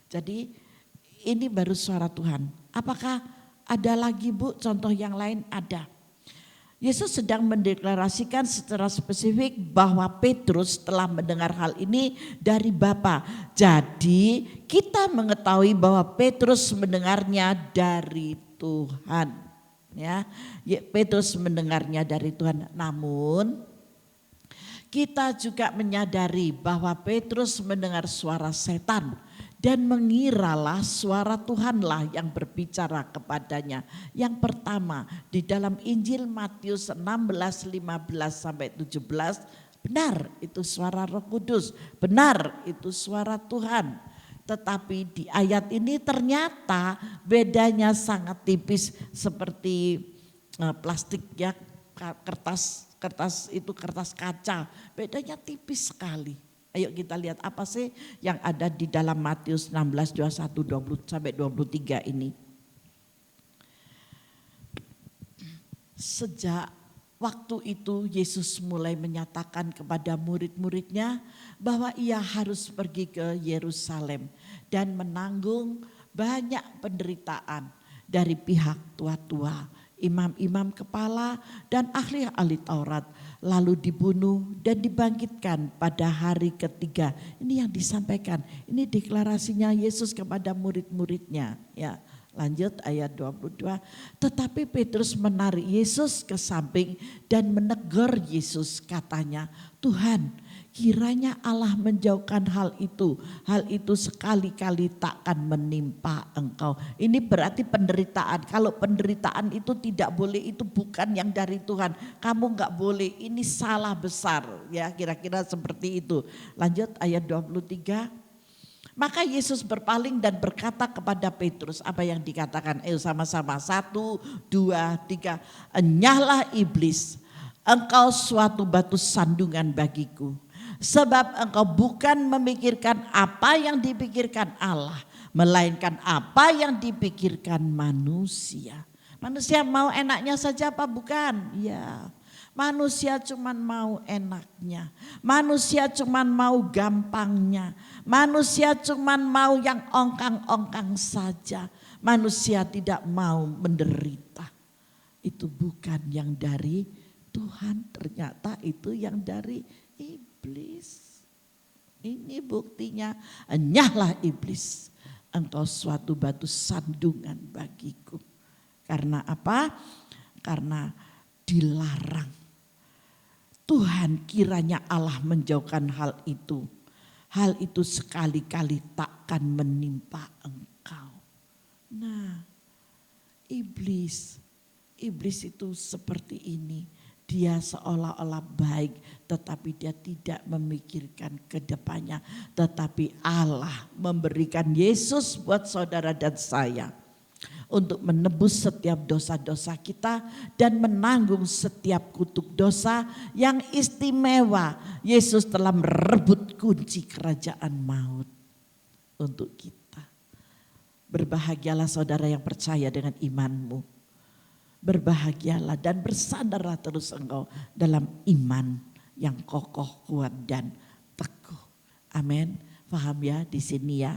Jadi ini baru suara Tuhan. Apakah ada lagi Bu contoh yang lain? Ada. Yesus sedang mendeklarasikan secara spesifik bahwa Petrus telah mendengar hal ini dari Bapa. Jadi kita mengetahui bahwa Petrus mendengarnya dari Tuhan. Ya, Petrus mendengarnya dari Tuhan. Namun kita juga menyadari bahwa Petrus mendengar suara setan dan mengiralah suara Tuhanlah yang berbicara kepadanya. Yang pertama, di dalam Injil Matius 16, 15 sampai 17, benar itu suara Roh Kudus, benar itu suara Tuhan. Tetapi di ayat ini ternyata bedanya sangat tipis, seperti plastik ya, kertas itu kertas kaca, bedanya tipis sekali. Ayo kita lihat apa sih yang ada di dalam Matius 16, 21, 20 sampai 23 ini. Sejak waktu itu Yesus mulai menyatakan kepada murid-muridnya bahwa ia harus pergi ke Yerusalem dan menanggung banyak penderitaan dari pihak tua-tua, imam-imam kepala dan ahli-ahli Taurat, lalu dibunuh dan dibangkitkan pada hari ketiga. Ini yang disampaikan, ini deklarasinya Yesus kepada murid-muridnya. Ya, lanjut ayat 22. Tetapi Petrus menarik Yesus ke samping dan menegur Yesus, katanya, Tuhan, kiranya Allah menjauhkan hal itu sekali-kali takkan menimpa engkau. Ini berarti penderitaan. Kalau penderitaan itu tidak boleh, itu bukan yang dari Tuhan. Kamu enggak boleh, ini salah besar. Ya, kira-kira seperti itu. Lanjut ayat 23. Maka Yesus berpaling dan berkata kepada Petrus, apa yang dikatakan? Ayo sama-sama, 1, 2, 3. Enyahlah iblis, engkau suatu batu sandungan bagiku. Sebab engkau bukan memikirkan apa yang dipikirkan Allah, melainkan apa yang dipikirkan manusia. Manusia mau enaknya saja apa bukan? Ya, manusia cuman mau enaknya. Manusia cuman mau gampangnya. Manusia cuman mau yang ongkang-ongkang saja. Manusia tidak mau menderita. Itu bukan yang dari Tuhan, ternyata itu yang dari iblis. Ini buktinya, enyahlah iblis, engkau suatu batu sandungan bagiku. Karena apa? Karena dilarang Tuhan, kiranya Allah menjauhkan hal itu. Hal itu sekali-kali takkan menimpa engkau. Nah, iblis itu seperti ini. Dia seolah-olah baik, tetapi dia tidak memikirkan ke depannya. Tetapi Allah memberikan Yesus buat saudara dan saya untuk menebus setiap dosa-dosa kita dan menanggung setiap kutuk dosa yang istimewa. Yesus telah merebut kunci kerajaan maut untuk kita. Berbahagialah saudara yang percaya dengan imanmu. Berbahagialah dan bersandarlah terus engkau dalam iman yang kokoh, kuat dan teguh. Amin. Paham ya di sini ya.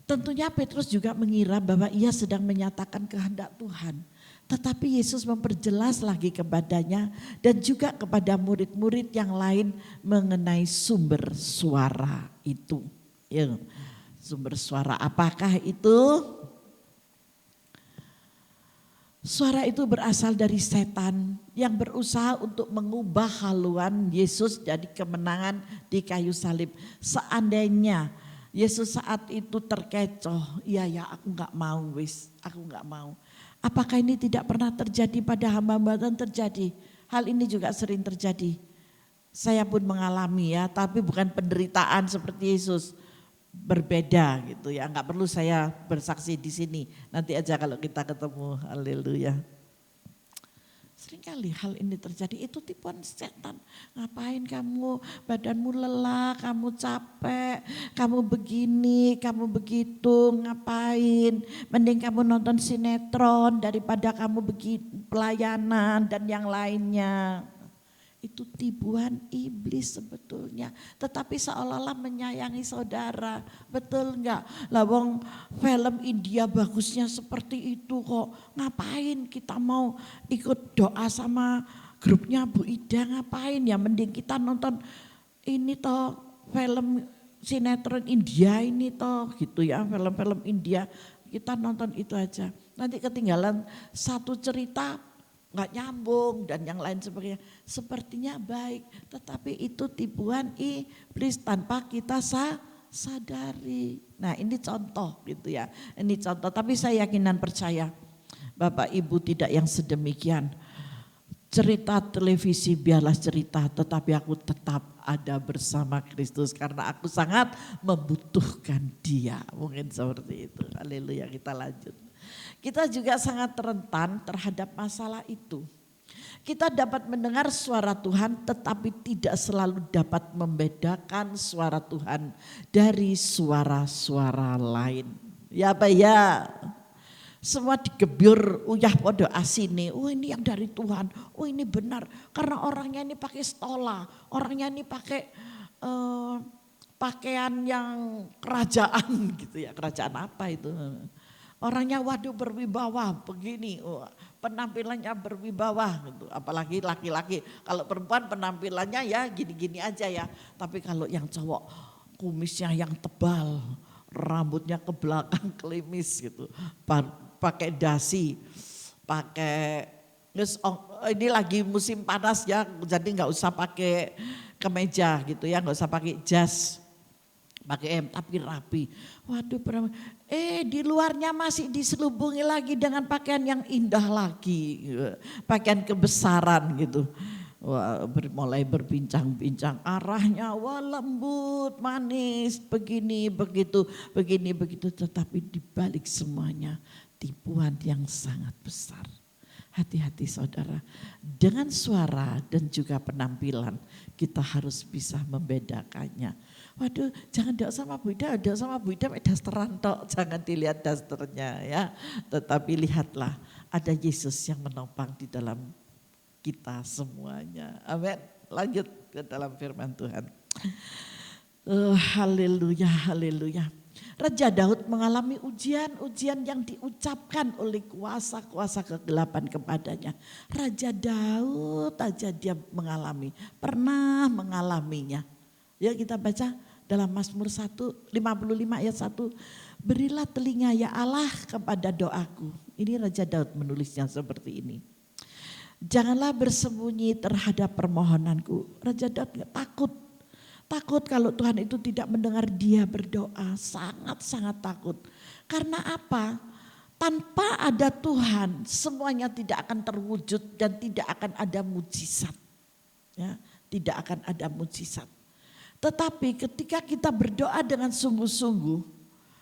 Tentunya Petrus juga mengira bahwa ia sedang menyatakan kehendak Tuhan. Tetapi Yesus memperjelas lagi kepadanya dan juga kepada murid-murid yang lain mengenai sumber suara itu. Ya, sumber suara apakah itu? Suara itu berasal dari setan yang berusaha untuk mengubah haluan Yesus jadi kemenangan di kayu salib. Seandainya Yesus saat itu terkecoh, ya aku gak mau aku gak mau. Apakah ini tidak pernah terjadi pada hamba-hamba? Dan terjadi, hal ini juga sering terjadi. Saya pun mengalami ya, tapi bukan penderitaan seperti Yesus. Berbeda gitu ya, nggak perlu saya bersaksi di sini. Nanti aja kalau kita ketemu, haleluya. Seringkali hal ini terjadi, itu tipuan setan. Ngapain kamu, badanmu lelah, kamu capek, kamu begini, kamu begitu, ngapain. Mending kamu nonton sinetron daripada kamu pelayanan dan yang lainnya. Itu tipuan iblis sebetulnya. Tetapi seolah-olah menyayangi saudara. Betul enggak? Lawang film India bagusnya seperti itu kok. Ngapain kita mau ikut doa sama grupnya Bu Ida, ngapain ya? Mending kita nonton ini toh film sinetron India ini toh gitu ya. Film-film India kita nonton itu aja. Nanti ketinggalan satu cerita nggak nyambung dan yang lain sebagainya. Sepertinya baik, tetapi itu tipuan iblis tanpa kita sadari. Nah ini contoh gitu ya, ini contoh. Tapi saya yakin dan percaya Bapak Ibu tidak yang sedemikian. Cerita televisi biarlah cerita, tetapi aku tetap ada bersama Kristus karena aku sangat membutuhkan Dia. Mungkin seperti itu. Haleluya, kita lanjut. Kita juga sangat rentan terhadap masalah itu. Kita dapat mendengar suara Tuhan tetapi tidak selalu dapat membedakan suara Tuhan dari suara-suara lain. Ya Pak ya, semua digebyur uyah podo asine. Oh ini yang dari Tuhan, oh ini benar. Karena orangnya ini pakai stola, orangnya ini pakai pakaian yang kerajaan gitu ya. Kerajaan apa itu? Orangnya waduh berwibawa begini, penampilannya berwibawa gitu. Apalagi laki-laki, kalau perempuan penampilannya ya gini-gini aja ya. Tapi kalau yang cowok kumisnya yang tebal, rambutnya ke belakang klimis gitu. Pakai dasi, pakai ini lagi musim panas ya, jadi nggak usah pakai kemeja gitu ya, nggak usah pakai jas. Pakai tapi rapi. Waduh, di luarnya masih diselubungi lagi dengan pakaian yang indah lagi. Pakaian kebesaran gitu. Wah, mulai berbincang-bincang arahnya, wah lembut, manis, begini, begitu, begini, begitu. Tetapi dibalik semuanya tipuan yang sangat besar. Hati-hati saudara, dengan suara dan juga penampilan kita harus bisa membedakannya. Waduh, jangan doa sama Bu Ida, doa sama Bu Ida dasteran tok, jangan dilihat dasternya ya. Tetapi lihatlah ada Yesus yang menopang di dalam kita semuanya. Amin. Lanjut ke dalam firman Tuhan. Haleluya, haleluya. Raja Daud mengalami ujian-ujian yang diucapkan oleh kuasa-kuasa kegelapan kepadanya. Raja Daud aja dia pernah mengalaminya. Ya kita baca dalam Mazmur 55 ayat 1. Berilah telinga ya Allah kepada doaku. Ini Raja Daud menulisnya seperti ini. Janganlah bersembunyi terhadap permohonanku. Raja Daud takut. Takut kalau Tuhan itu tidak mendengar dia berdoa. Sangat-sangat takut. Karena apa? Tanpa ada Tuhan semuanya tidak akan terwujud dan tidak akan ada mujizat. Ya, tidak akan ada mujizat. Tetapi ketika kita berdoa dengan sungguh-sungguh,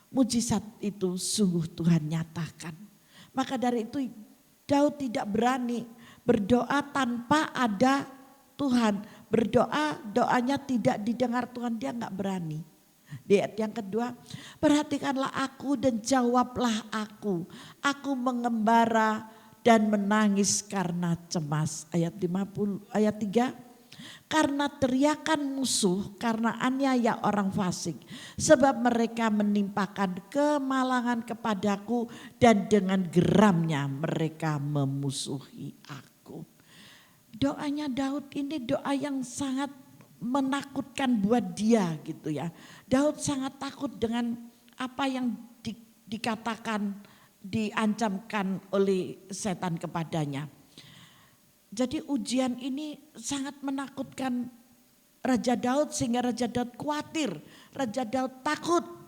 mujizat itu sungguh Tuhan nyatakan. Maka dari itu Daud tidak berani berdoa tanpa ada Tuhan. Berdoa, doanya tidak didengar Tuhan, dia nggak berani. Di ayat yang kedua, perhatikanlah aku dan jawablah aku. Aku mengembara dan menangis karena cemas. Ayat 3, karena teriakan musuh, karena aniaya orang fasik. Sebab mereka menimpakan kemalangan kepadaku dan dengan geramnya mereka memusuhi aku. Doanya Daud ini doa yang sangat menakutkan buat dia gitu ya. Daud sangat takut dengan apa yang dikatakan, diancamkan oleh setan kepadanya. Jadi ujian ini sangat menakutkan Raja Daud sehingga Raja Daud khawatir. Raja Daud takut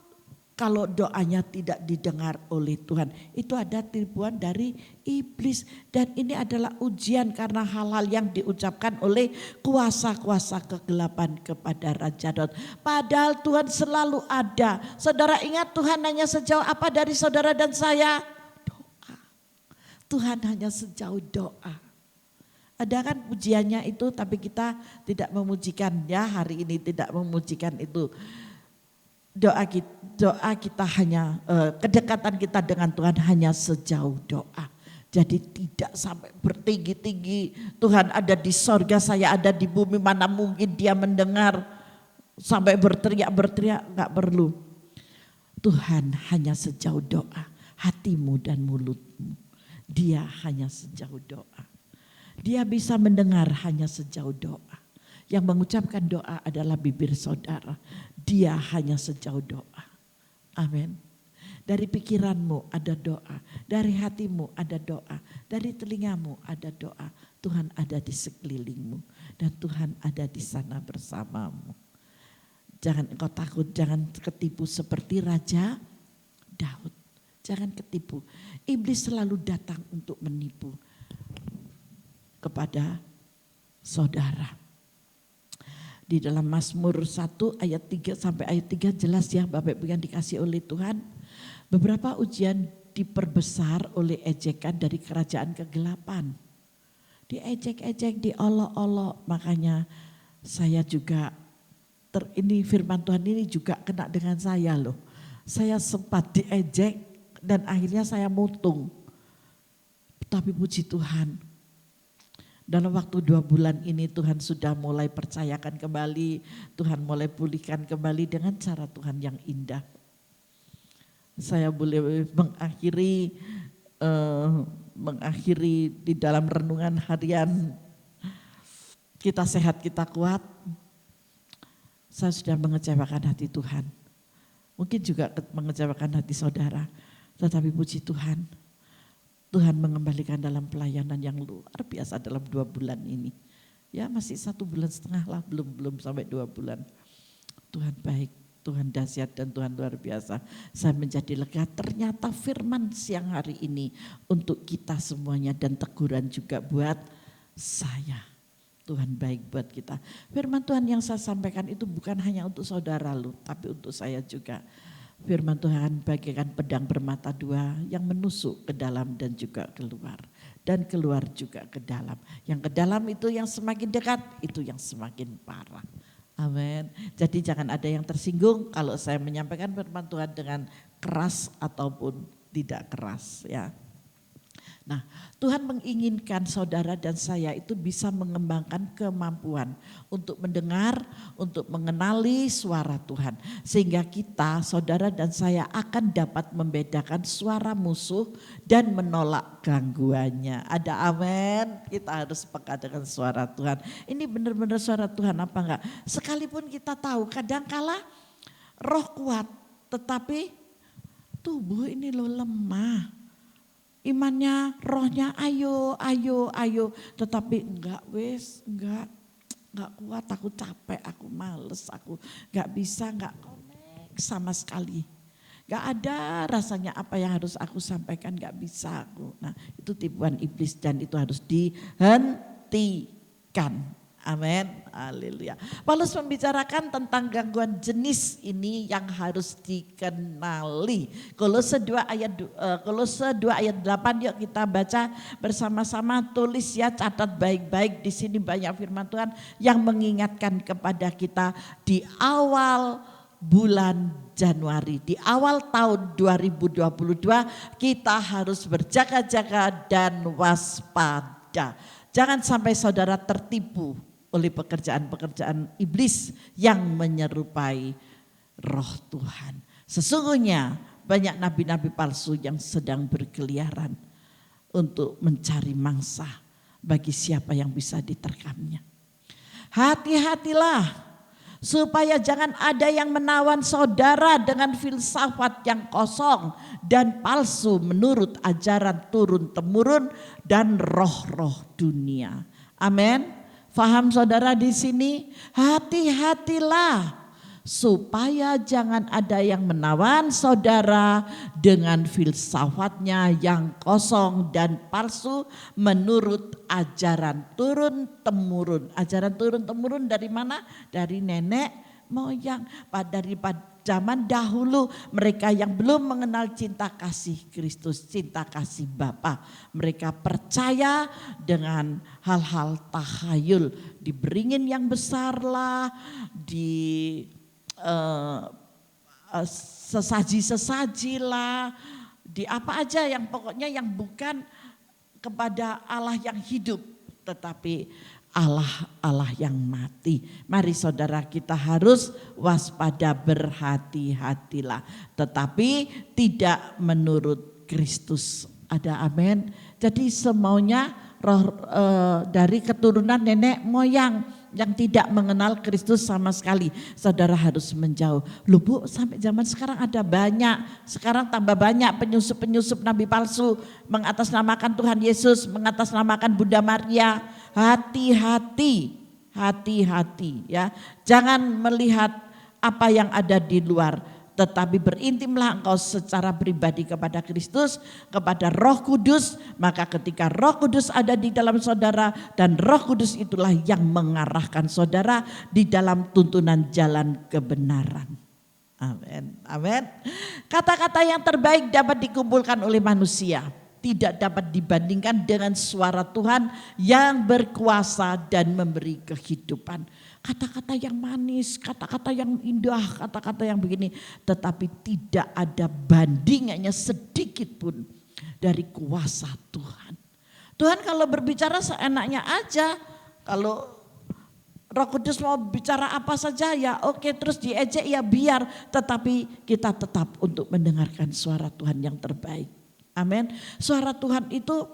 kalau doanya tidak didengar oleh Tuhan. Itu ada tipuan dari iblis dan ini adalah ujian karena hal-hal yang diucapkan oleh kuasa-kuasa kegelapan kepada Raja Daud. Padahal Tuhan selalu ada. Saudara ingat Tuhan hanya sejauh apa dari saudara dan saya? Doa. Tuhan hanya sejauh doa. Ada kan pujiannya itu tapi kita tidak memujikan ya, hari ini tidak memujikan itu. Doa kita hanya, kedekatan kita dengan Tuhan hanya sejauh doa. Jadi tidak sampai bertinggi-tinggi, Tuhan ada di sorga, saya ada di bumi, mana mungkin dia mendengar. Sampai berteriak, gak perlu. Tuhan hanya sejauh doa, hatimu dan mulutmu. Dia hanya sejauh doa. Dia bisa mendengar hanya sejauh doa. Yang mengucapkan doa adalah bibir saudara. Dia hanya sejauh doa. Amin. Dari pikiranmu ada doa. Dari hatimu ada doa. Dari telingamu ada doa. Tuhan ada di sekelilingmu. Dan Tuhan ada di sana bersamamu. Jangan engkau takut, jangan ketipu seperti Raja Daud. Jangan ketipu. Iblis selalu datang untuk menipu kepada saudara. Di dalam Mazmur 1 ayat 3 sampai ayat 3 jelas ya Bapak Ibu yang dikasih oleh Tuhan. Beberapa ujian diperbesar oleh ejekan dari kerajaan kegelapan. Diejek-ejek, diolok-olok. Makanya saya juga, ini firman Tuhan ini juga kena dengan saya loh. Saya sempat diejek dan akhirnya saya mutung. Tapi puji Tuhan. Dalam waktu 2 bulan ini Tuhan sudah mulai percayakan kembali, Tuhan mulai pulihkan kembali dengan cara Tuhan yang indah. Saya boleh mengakhiri di dalam renungan harian kita sehat, kita kuat. Saya sudah mengecewakan hati Tuhan. Mungkin juga mengecewakan hati saudara, tetapi puji Tuhan. Tuhan mengembalikan dalam pelayanan yang luar biasa dalam 2 bulan ini. Ya masih 1,5 bulan lah, belum sampai 2 bulan. Tuhan baik, Tuhan dahsyat dan Tuhan luar biasa. Saya menjadi lega, ternyata firman siang hari ini untuk kita semuanya dan teguran juga buat saya. Tuhan baik buat kita. Firman Tuhan yang saya sampaikan itu bukan hanya untuk saudara lu, tapi untuk saya juga. Firman Tuhan bagaikan pedang bermata 2 yang menusuk ke dalam dan juga keluar. Dan keluar juga ke dalam. Yang ke dalam itu yang semakin dekat, itu yang semakin parah. Amin. Jadi jangan ada yang tersinggung kalau saya menyampaikan firman Tuhan dengan keras ataupun tidak keras ya. Nah, Tuhan menginginkan saudara dan saya itu bisa mengembangkan kemampuan untuk mendengar, untuk mengenali suara Tuhan. Sehingga kita, saudara dan saya akan dapat membedakan suara musuh dan menolak gangguannya. Ada amin, kita harus peka dengan suara Tuhan. Ini benar-benar suara Tuhan apa enggak? Sekalipun kita tahu kadangkala roh kuat tetapi tubuh ini loh lemah. imannya, rohnya ayo, ayo, ayo. Tetapi enggak kuat, aku capek, aku males, aku enggak bisa, enggak connect sama sekali. Enggak ada rasanya apa yang harus aku sampaikan, enggak bisa aku. Nah itu tipuan iblis dan itu harus dihentikan. Amin, haleluya. Paulus membicarakan tentang gangguan jenis ini yang harus dikenali. Kolose 2 ayat 8 yuk kita baca bersama-sama, tulis ya, catat baik-baik. Di sini banyak firman Tuhan yang mengingatkan kepada kita di awal bulan Januari, di awal tahun 2022 kita harus berjaga-jaga dan waspada. Jangan sampai saudara tertipu oleh pekerjaan-pekerjaan iblis yang menyerupai roh Tuhan. Sesungguhnya banyak nabi-nabi palsu yang sedang berkeliaran untuk mencari mangsa bagi siapa yang bisa diterkamnya. Hati-hatilah supaya jangan ada yang menawan saudara dengan filsafat yang kosong dan palsu menurut ajaran turun-temurun dan roh-roh dunia. Amin. Faham saudara di sini? Hati-hatilah supaya jangan ada yang menawan saudara dengan filsafatnya yang kosong dan palsu menurut ajaran turun-temurun. Ajaran turun-temurun dari mana? Dari nenek moyang. Dari zaman dahulu mereka yang belum mengenal cinta kasih Kristus, cinta kasih Bapa. Mereka percaya dengan hal-hal takhayul, diberingin yang besar lah, di sesaji-sesaji lah, di apa aja yang pokoknya yang bukan kepada Allah yang hidup, tetapi Allah yang mati. Mari saudara kita harus waspada, berhati-hatilah. Tetapi tidak menurut Kristus. Ada amin. Jadi semaunya roh dari keturunan nenek moyang yang tidak mengenal Kristus sama sekali. Saudara harus menjauh. Loh Bu, sampai zaman sekarang ada banyak. Sekarang tambah banyak penyusup-penyusup nabi palsu. Mengatasnamakan Tuhan Yesus, mengatasnamakan Bunda Maria. Hati-hati, hati-hati ya. Jangan melihat apa yang ada di luar, tetapi berintimlah engkau secara pribadi kepada Kristus, kepada Roh Kudus. Maka ketika Roh Kudus ada di dalam saudara dan Roh Kudus itulah yang mengarahkan saudara di dalam tuntunan jalan kebenaran. Amin, amin. Kata-kata yang terbaik dapat dikumpulkan oleh manusia, tidak dapat dibandingkan dengan suara Tuhan yang berkuasa dan memberi kehidupan. Kata-kata yang manis, kata-kata yang indah, kata-kata yang begini, tetapi tidak ada bandingannya sedikit pun dari kuasa Tuhan. Tuhan kalau berbicara seenaknya aja, kalau Roh Kudus mau bicara apa saja ya oke, terus diejek ya biar, tetapi kita tetap untuk mendengarkan suara Tuhan yang terbaik. Amin. Suara Tuhan itu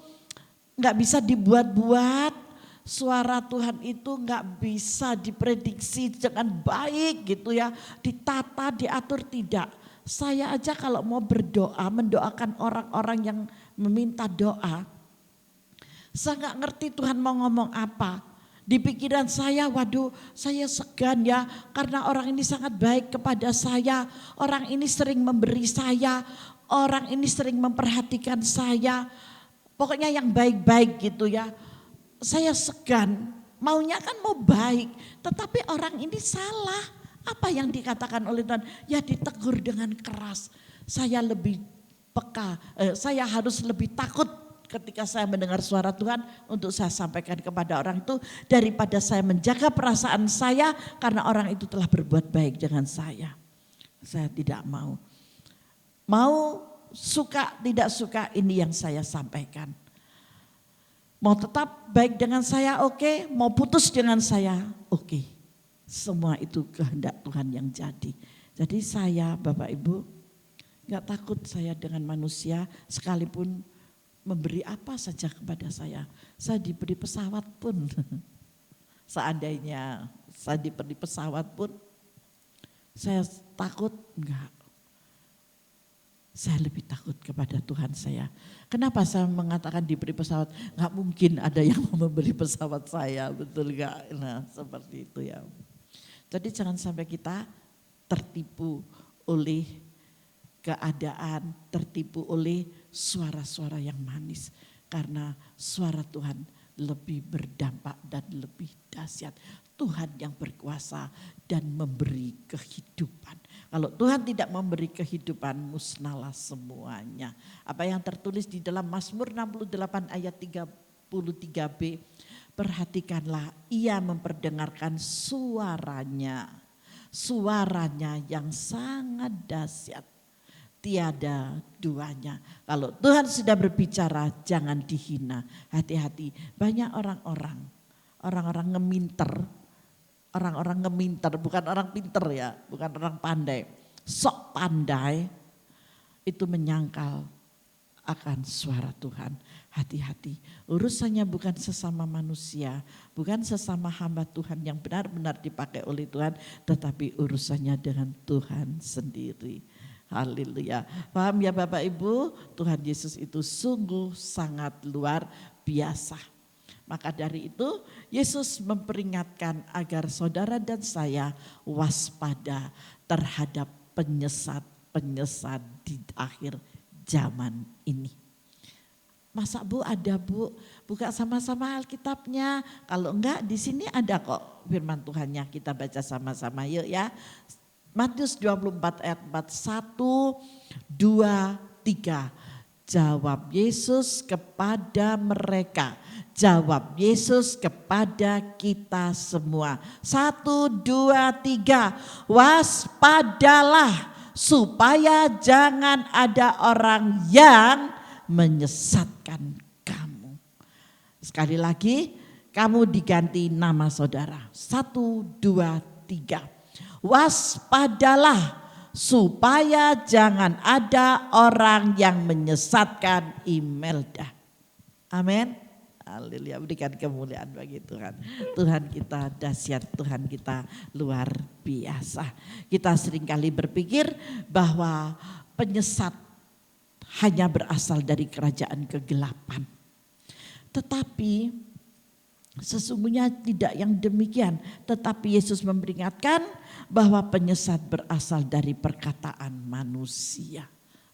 gak bisa dibuat-buat. Suara Tuhan itu gak bisa diprediksi dengan baik gitu ya. Ditata, diatur, tidak. Saya aja kalau mau berdoa, mendoakan orang-orang yang meminta doa, saya gak ngerti Tuhan mau ngomong apa. Di pikiran saya, waduh saya segan ya karena orang ini sangat baik kepada saya. Orang ini sering memberi saya, orang ini sering memperhatikan saya. Pokoknya yang baik-baik gitu ya. Saya segan, maunya kan mau baik. Tetapi orang ini salah. Apa yang dikatakan oleh Tuhan? Ya ditegur dengan keras. Saya lebih peka, saya harus lebih takut ketika saya mendengar suara Tuhan untuk saya sampaikan kepada orang itu daripada saya menjaga perasaan saya karena orang itu telah berbuat baik dengan saya. Saya tidak mau. Mau suka tidak suka ini yang saya sampaikan. Mau tetap baik dengan saya oke, mau putus dengan saya oke. Semua itu kehendak Tuhan yang jadi. Jadi saya Bapak Ibu gak takut saya dengan manusia sekalipun memberi apa saja kepada saya. Saya diberi pesawat pun, seandainya saya diberi pesawat pun, saya takut enggak. Saya lebih takut kepada Tuhan saya. Kenapa saya mengatakan diberi pesawat? Nggak mungkin ada yang mau memberi pesawat saya, betul nggak? Nah seperti itu ya. Jadi jangan sampai kita tertipu oleh keadaan, tertipu oleh suara-suara yang manis. Karena suara Tuhan lebih berdampak dan lebih dahsyat. Tuhan yang berkuasa dan memberi kehidupan. Kalau Tuhan tidak memberi kehidupan, musnahlah semuanya. Apa yang tertulis di dalam Mazmur 68 ayat 33b. Perhatikanlah, ia memperdengarkan suaranya. Suaranya yang sangat dahsyat. Tiada duanya. Kalau Tuhan sudah berbicara, jangan dihina. Hati-hati, banyak orang-orang ngeminter. Orang-orang ngeminter, bukan orang pinter ya, bukan orang pandai. Sok pandai itu menyangkal akan suara Tuhan. Hati-hati, urusannya bukan sesama manusia, bukan sesama hamba Tuhan yang benar-benar dipakai oleh Tuhan, tetapi urusannya dengan Tuhan sendiri. Haleluya. Paham ya Bapak Ibu, Tuhan Yesus itu sungguh sangat luar biasa. Maka dari itu Yesus memperingatkan agar saudara dan saya waspada terhadap penyesat-penyesat di akhir zaman ini. Masa Bu ada Bu? Buka sama-sama Alkitabnya. Kalau enggak di sini ada kok firman Tuhannya, kita baca sama-sama yuk ya. Matius 24 ayat 41, 2, 3. Jawab Yesus kepada mereka. Jawab Yesus kepada kita semua. 1, 2, 3. Waspadalah supaya jangan ada orang yang menyesatkan kamu. Sekali lagi, kamu diganti nama saudara. 1, 2, 3. Waspadalah supaya jangan ada orang yang menyesatkan Imelda. Amin. Haleluya, berikan kemuliaan bagi Tuhan. Tuhan kita dahsyat, Tuhan kita luar biasa. Kita seringkali berpikir bahwa penyesat hanya berasal dari kerajaan kegelapan. Tetapi sesungguhnya tidak yang demikian. Tetapi Yesus memperingatkan bahwa penyesat berasal dari perkataan manusia.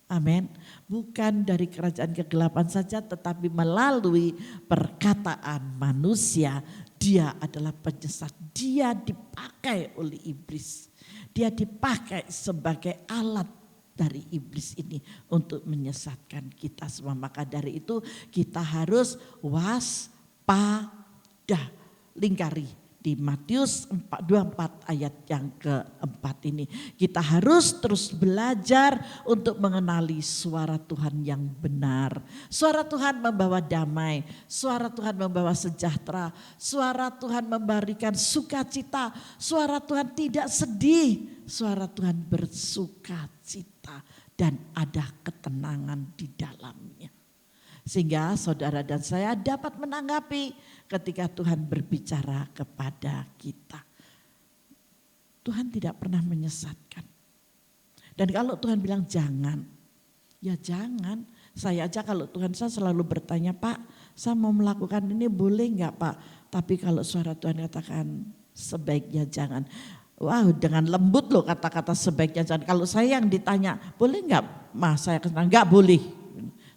Amin. Bukan dari kerajaan kegelapan saja, tetapi melalui perkataan manusia. Dia adalah penyesat. Dia dipakai oleh iblis. Dia dipakai sebagai alat dari iblis ini untuk menyesatkan kita semua. Maka dari itu kita harus waspada. Lingkari di Matius 24 ayat yang keempat ini. Kita harus terus belajar untuk mengenali suara Tuhan yang benar. Suara Tuhan membawa damai, suara Tuhan membawa sejahtera, suara Tuhan memberikan sukacita, suara Tuhan tidak sedih, suara Tuhan bersukacita dan ada ketenangan di dalamnya. Sehingga saudara dan saya dapat menanggapi ketika Tuhan berbicara kepada kita. Tuhan tidak pernah menyesatkan. Dan kalau Tuhan bilang jangan, ya jangan. Saya aja kalau Tuhan saya selalu bertanya, Pak saya mau melakukan ini boleh enggak Pak? Tapi kalau suara Tuhan katakan sebaiknya jangan. Wow, dengan lembut loh kata-kata sebaiknya jangan. Kalau saya yang ditanya boleh enggak Mas, saya katakan enggak boleh.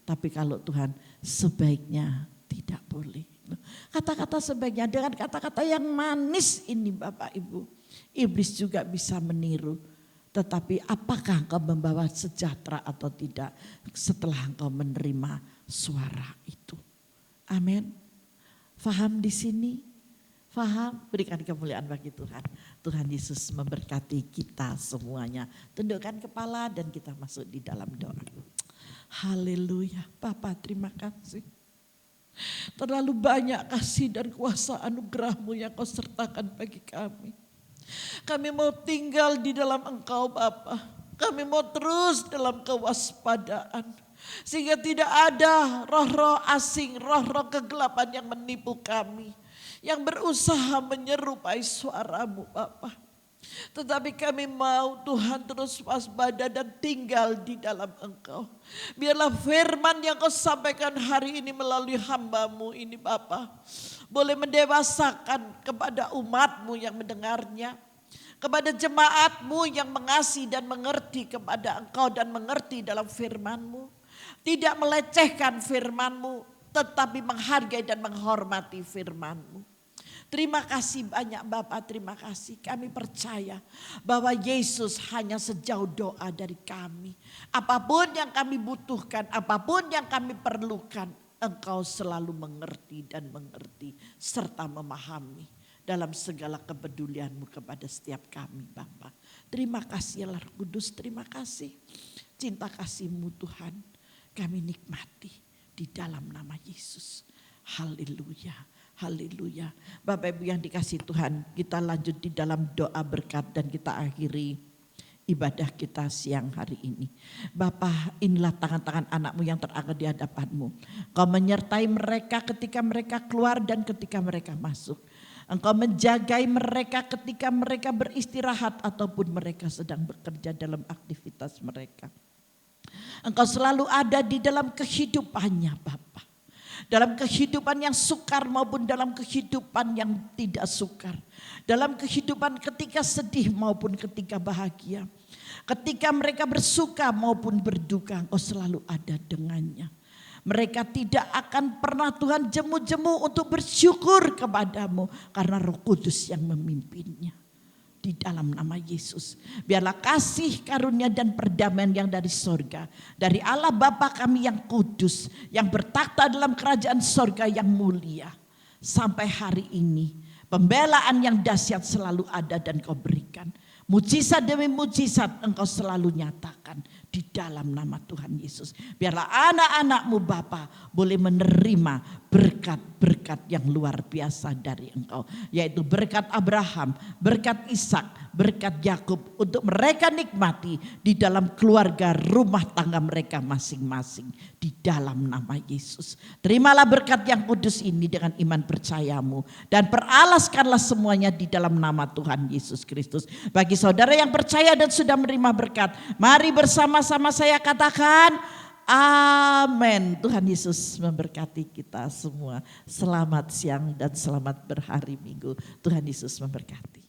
Tapi kalau Tuhan sebaiknya tidak boleh. Kata-kata sebaiknya dengan kata-kata yang manis ini Bapak Ibu. Iblis juga bisa meniru. Tetapi apakah engkau membawa sejahtera atau tidak setelah engkau menerima suara itu. Amin. Faham di sini? Faham? Berikan kemuliaan bagi Tuhan. Tuhan Yesus memberkati kita semuanya. Tundukkan kepala dan kita masuk di dalam doa. Haleluya. Bapa terima kasih. Terlalu banyak kasih dan kuasa anugerah-Mu yang Kau sertakan bagi kami. Kami mau tinggal di dalam Engkau Bapa. Kami mau terus dalam kewaspadaan. Sehingga tidak ada roh-roh asing, roh-roh kegelapan yang menipu kami. Yang berusaha menyerupai suara-Mu Bapa. Tetapi kami mau Tuhan terus waspada dan tinggal di dalam Engkau. Biarlah firman yang Kau sampaikan hari ini melalui hamba-Mu ini Bapa, boleh mendewasakan kepada umat-Mu yang mendengarnya, kepada jemaat-Mu yang mengasihi dan mengerti kepada Engkau dan mengerti dalam firman-Mu. Tidak melecehkan firman-Mu, tetapi menghargai dan menghormati firman-Mu. Terima kasih banyak Bapak, terima kasih. Kami percaya bahwa Yesus hanya sejauh doa dari kami. Apapun yang kami butuhkan, apapun yang kami perlukan, Engkau selalu mengerti dan mengerti serta memahami dalam segala kepedulian-Mu kepada setiap kami Bapak. Terima kasih Allah Kudus, terima kasih. Cinta kasih-Mu Tuhan kami nikmati di dalam nama Yesus. Haleluya. Haleluya. Bapak Ibu yang dikasihi Tuhan, kita lanjut di dalam doa berkat dan kita akhiri ibadah kita siang hari ini. Bapa, inilah tangan-tangan anak-Mu yang terangkat di hadapan-Mu. Kau menyertai mereka ketika mereka keluar dan ketika mereka masuk. Engkau menjagai mereka ketika mereka beristirahat ataupun mereka sedang bekerja dalam aktivitas mereka. Engkau selalu ada di dalam kehidupannya Bapa. Dalam kehidupan yang sukar maupun dalam kehidupan yang tidak sukar. Dalam kehidupan ketika sedih maupun ketika bahagia. Ketika mereka bersuka maupun berduka, Engkau selalu ada dengannya. Mereka tidak akan pernah Tuhan jemu-jemu untuk bersyukur kepadamu karena Roh Kudus yang memimpinnya. Di dalam nama Yesus. Biarlah kasih karunia dan perdamaian yang dari sorga. Dari Allah Bapa kami yang kudus. Yang bertakhta dalam kerajaan sorga yang mulia. Sampai hari ini. Pembelaan yang dahsyat selalu ada dan Kau berikan. Mujizat demi mujizat Engkau selalu nyatakan. Di dalam nama Tuhan Yesus. Biarlah anak-anak-Mu Bapa boleh menerima berkat-berkat yang luar biasa dari Engkau. Yaitu berkat Abraham, berkat Ishak, berkat Yakub. Untuk mereka nikmati di dalam keluarga rumah tangga mereka masing-masing. Di dalam nama Yesus. Terimalah berkat yang kudus ini dengan iman percayamu. Dan peralaskanlah semuanya di dalam nama Tuhan Yesus Kristus. Bagi saudara yang percaya dan sudah menerima berkat, mari bersama-sama saya katakan amin. Tuhan Yesus memberkati kita semua. Selamat siang dan selamat berhari Minggu. Tuhan Yesus memberkati.